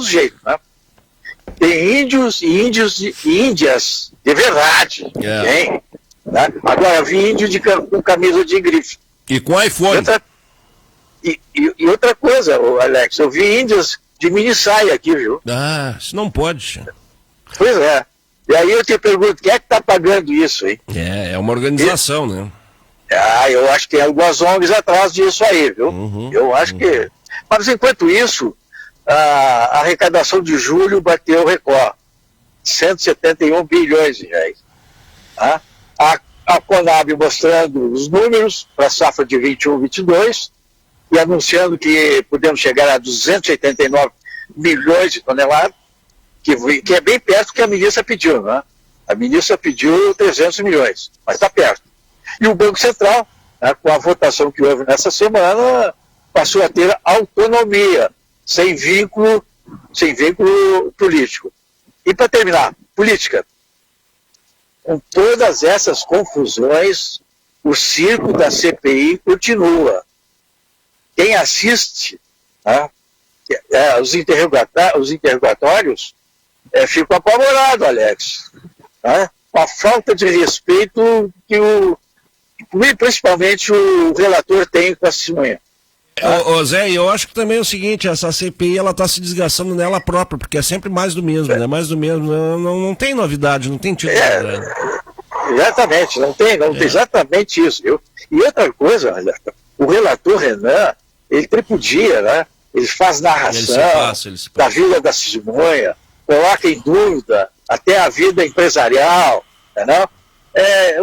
jeito, né? Tem índios e índias de verdade. Tem, né? Agora, vi índio com camisa de grife. E com iPhone. E outra coisa, Alex, eu vi índios de mini saia aqui, viu? Isso não pode. Pois é. E aí eu te pergunto, quem é que está pagando isso aí? É uma organização, né? Eu acho que tem algumas ONGs atrás disso aí, viu? Eu acho que... Mas enquanto isso, a arrecadação de julho bateu o recorde. 171 bilhões de reais. Tá? A Conab mostrando os números para a safra de 21-22 e anunciando que podemos chegar a 289 milhões de toneladas, que é bem perto do que a ministra pediu, né? A ministra pediu 300 milhões, mas está perto. E o Banco Central, né, com a votação que houve nessa semana, passou a ter autonomia, sem vínculo político. E para terminar, política. Com todas essas confusões, o circo da CPI continua. Quem assiste, né, os interrogatórios ficam apavorados, Alex. Né, com a falta de respeito que principalmente o relator tem com a testemunha. Ô Zé, eu acho que também é o seguinte, essa CPI ela está se desgastando nela própria, porque é sempre mais do mesmo, né? Mais do mesmo, não tem novidade, não tem título. Exatamente, não tem exatamente isso. E outra coisa, o relator Renan, ele tripudia, né? Ele faz narração da vida da testemunha, coloca em dúvida até a vida empresarial, não?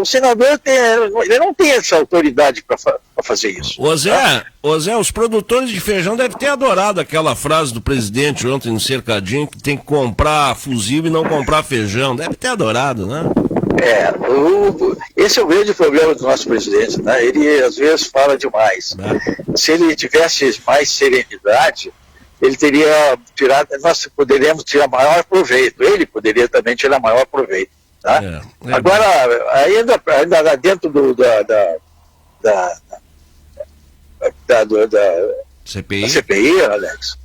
O senador ele não tem essa autoridade para fazer isso. Ô Zé, os produtores de feijão devem ter adorado aquela frase do presidente ontem no Cercadinho, que tem que comprar fusível e não comprar feijão. Deve ter adorado, né? Esse é o grande problema do nosso presidente, né? Ele às vezes fala demais. Se ele tivesse mais serenidade, ele teria tirado, nós poderíamos tirar maior proveito. Ele poderia também tirar maior proveito. Tá? Agora, ainda dentro da CPI, Alex,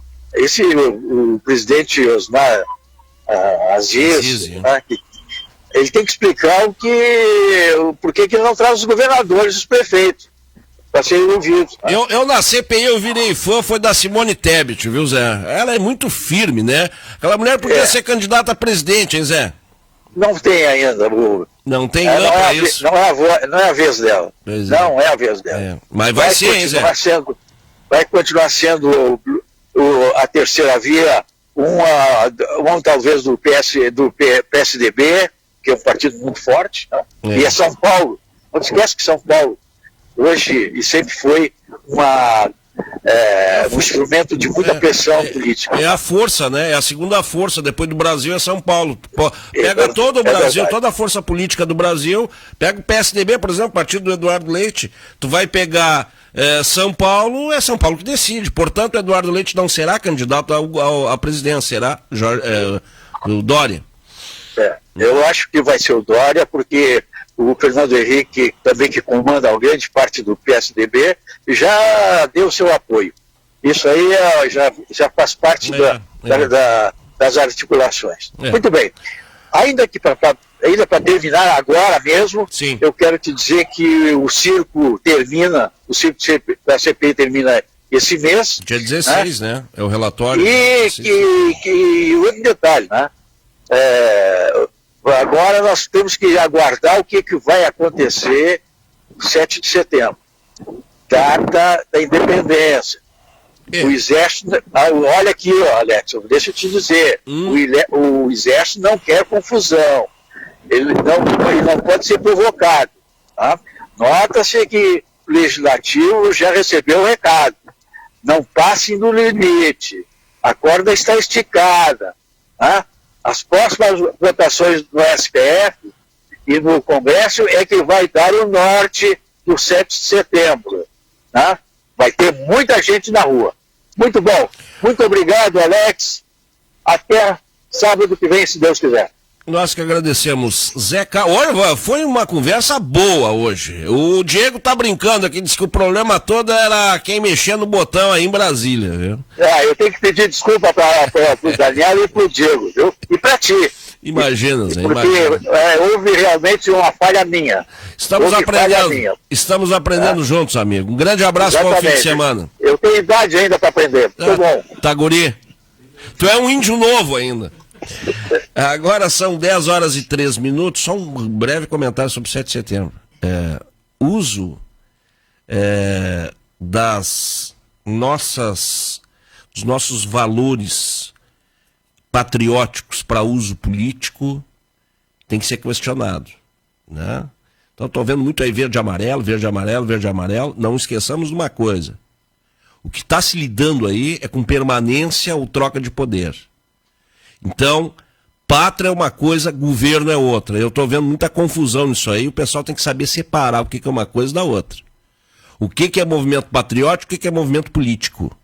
o presidente Osmar Aziz, né, ele tem que explicar por que ele não traz os governadores e os prefeitos para serem ouvidos. Tá? Eu na CPI eu virei fã, foi da Simone Tebet, viu, Zé? Ela é muito firme, né? Aquela mulher podia ser candidata a presidente, hein, Zé? Não tem ainda. Não tem para isso? Não é a vez dela. Não é a vez dela. Mas vai ser, hein, Zé? Vai continuar sendo a terceira via, uma talvez do PSDB, que é um partido muito forte, né? E é São Paulo. Não esquece que São Paulo hoje e sempre foi um instrumento de muita pressão política. É a força, né? É a segunda força, depois do Brasil é São Paulo. Pega todo o Brasil, toda a força política do Brasil, pega o PSDB, por exemplo, o partido do Eduardo Leite, tu vai pegar São Paulo, é São Paulo que decide. Portanto, o Eduardo Leite não será candidato à presidência, será o Dória. Eu acho que vai ser o Dória, porque o Fernando Henrique, também que comanda a grande parte do PSDB, já deu seu apoio. Isso aí já faz parte das articulações. Muito bem. Ainda para terminar agora mesmo, eu quero te dizer que o circo da CPI termina esse mês. Dia 16, né? É o relatório. E outro detalhe, né? Agora nós temos que aguardar o que vai acontecer 7 de setembro, data da independência. O Exército, olha aqui, Alex, deixa eu te dizer, o Exército não quer confusão, ele não pode ser provocado. Tá? Nota-se que o Legislativo já recebeu o recado, não passem do limite, a corda está esticada. Tá? As próximas votações no STF e no Congresso é que vai dar o norte do 7 de setembro. Tá? Vai ter muita gente na rua. Muito bom. Muito obrigado, Alex. Até sábado que vem, se Deus quiser. Nós que agradecemos, Zeca. Olha, foi uma conversa boa hoje. O Diego tá brincando aqui, disse que o problema todo era quem mexia no botão aí em Brasília, viu? Eu tenho que pedir desculpa para o Daniel e para o Diego, viu? E para ti. Imagina, Zé. Porque houve realmente uma falha minha. Estamos aprendendo juntos, amigo. Um grande abraço para o fim de semana. Eu tenho idade ainda para aprender. Muito bom. Tá, guri? Tu é um índio novo ainda. Agora são 10 horas e 3 minutos. Só um breve comentário sobre 7 de setembro. Uso dos nossos valores patrióticos para uso político tem que ser questionado, né? Então estou vendo muito aí verde, amarelo, verde, amarelo, verde, amarelo. Não esqueçamos de uma coisa: o que está se lidando aí é com permanência ou troca de poder. Então, pátria é uma coisa, governo é outra. Eu estou vendo muita confusão nisso aí. O pessoal tem que saber separar o que é uma coisa da outra. O que é movimento patriótico, o que é movimento político.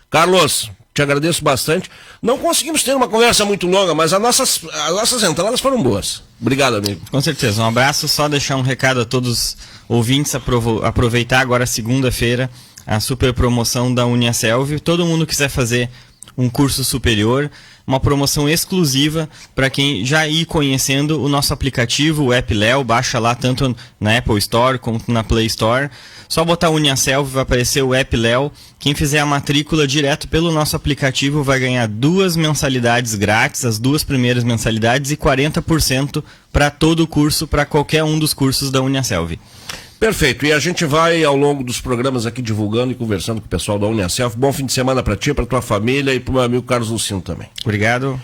Carlos, te agradeço bastante. Não conseguimos ter uma conversa muito longa, mas as nossas entradas foram boas. Obrigado, amigo. Com certeza. Um abraço. Só deixar um recado a todos os ouvintes, aproveitar agora segunda-feira a super promoção da Uniaselv. Todo mundo quiser fazer um curso superior, uma promoção exclusiva para quem já ir conhecendo o nosso aplicativo, o App Léo, baixa lá tanto na Apple Store quanto na Play Store. Só botar Uniaselv, vai aparecer o App Léo. Quem fizer a matrícula direto pelo nosso aplicativo vai ganhar 2 mensalidades grátis, as 2 primeiras mensalidades, e 40% para todo o curso, para qualquer um dos cursos da Uniaselv. Perfeito, e a gente vai ao longo dos programas aqui divulgando e conversando com o pessoal da Uniaselv. Bom fim de semana para ti, para tua família e para o meu amigo Carlos Lucino também. Obrigado.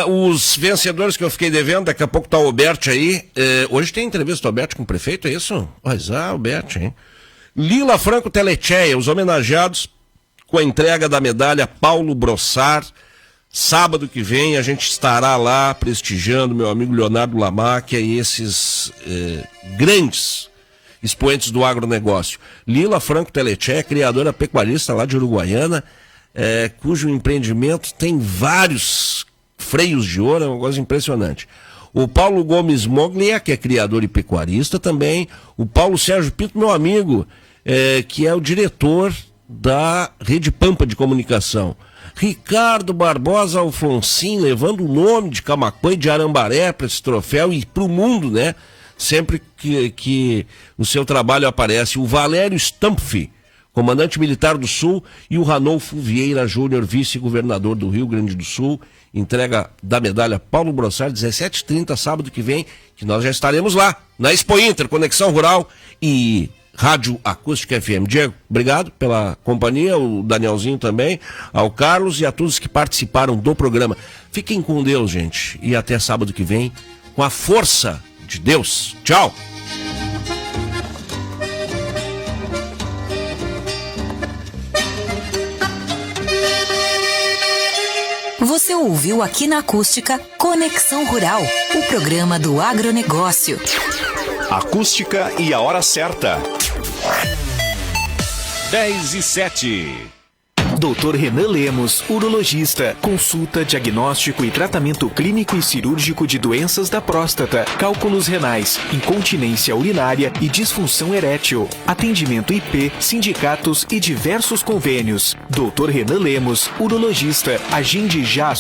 Os vencedores que eu fiquei devendo, daqui a pouco tá o Alberti aí. Hoje tem entrevista do Alberti com o prefeito, é isso? Mas Alberti, hein? Lila Franco Telecheia, os homenageados com a entrega da medalha Paulo Brossard. Sábado que vem a gente estará lá prestigiando meu amigo Leonardo Lamáquia e esses grandes expoentes do agronegócio. Lila Franco Telecheia, criadora pecuarista lá de Uruguaiana, cujo empreendimento tem vários freios de ouro, é uma coisa impressionante. O Paulo Gomes Moglia, que é criador e pecuarista também. O Paulo Sérgio Pinto, meu amigo, que é o diretor da Rede Pampa de Comunicação. Ricardo Barbosa Alfonsin, levando o nome de Camaquã e de Arambaré para esse troféu e para o mundo, né? Sempre que o seu trabalho aparece. O Valério Stampfi, comandante militar do Sul, e o Ranolfo Vieira Júnior, vice-governador do Rio Grande do Sul, entrega da medalha Paulo Brossard, 17h30, sábado que vem, que nós já estaremos lá, na Expo Inter, Conexão Rural e Rádio Acústica FM. Diego, obrigado pela companhia, o Danielzinho também, ao Carlos e a todos que participaram do programa. Fiquem com Deus, gente, e até sábado que vem, com a força de Deus. Tchau! Você ouviu aqui na Acústica Conexão Rural, o programa do agronegócio. Acústica e a hora certa. 10h07. Dr. Renan Lemos, urologista, consulta, diagnóstico e tratamento clínico e cirúrgico de doenças da próstata, cálculos renais, incontinência urinária e disfunção erétil. Atendimento IP, sindicatos e diversos convênios. Dr. Renan Lemos, urologista, agende já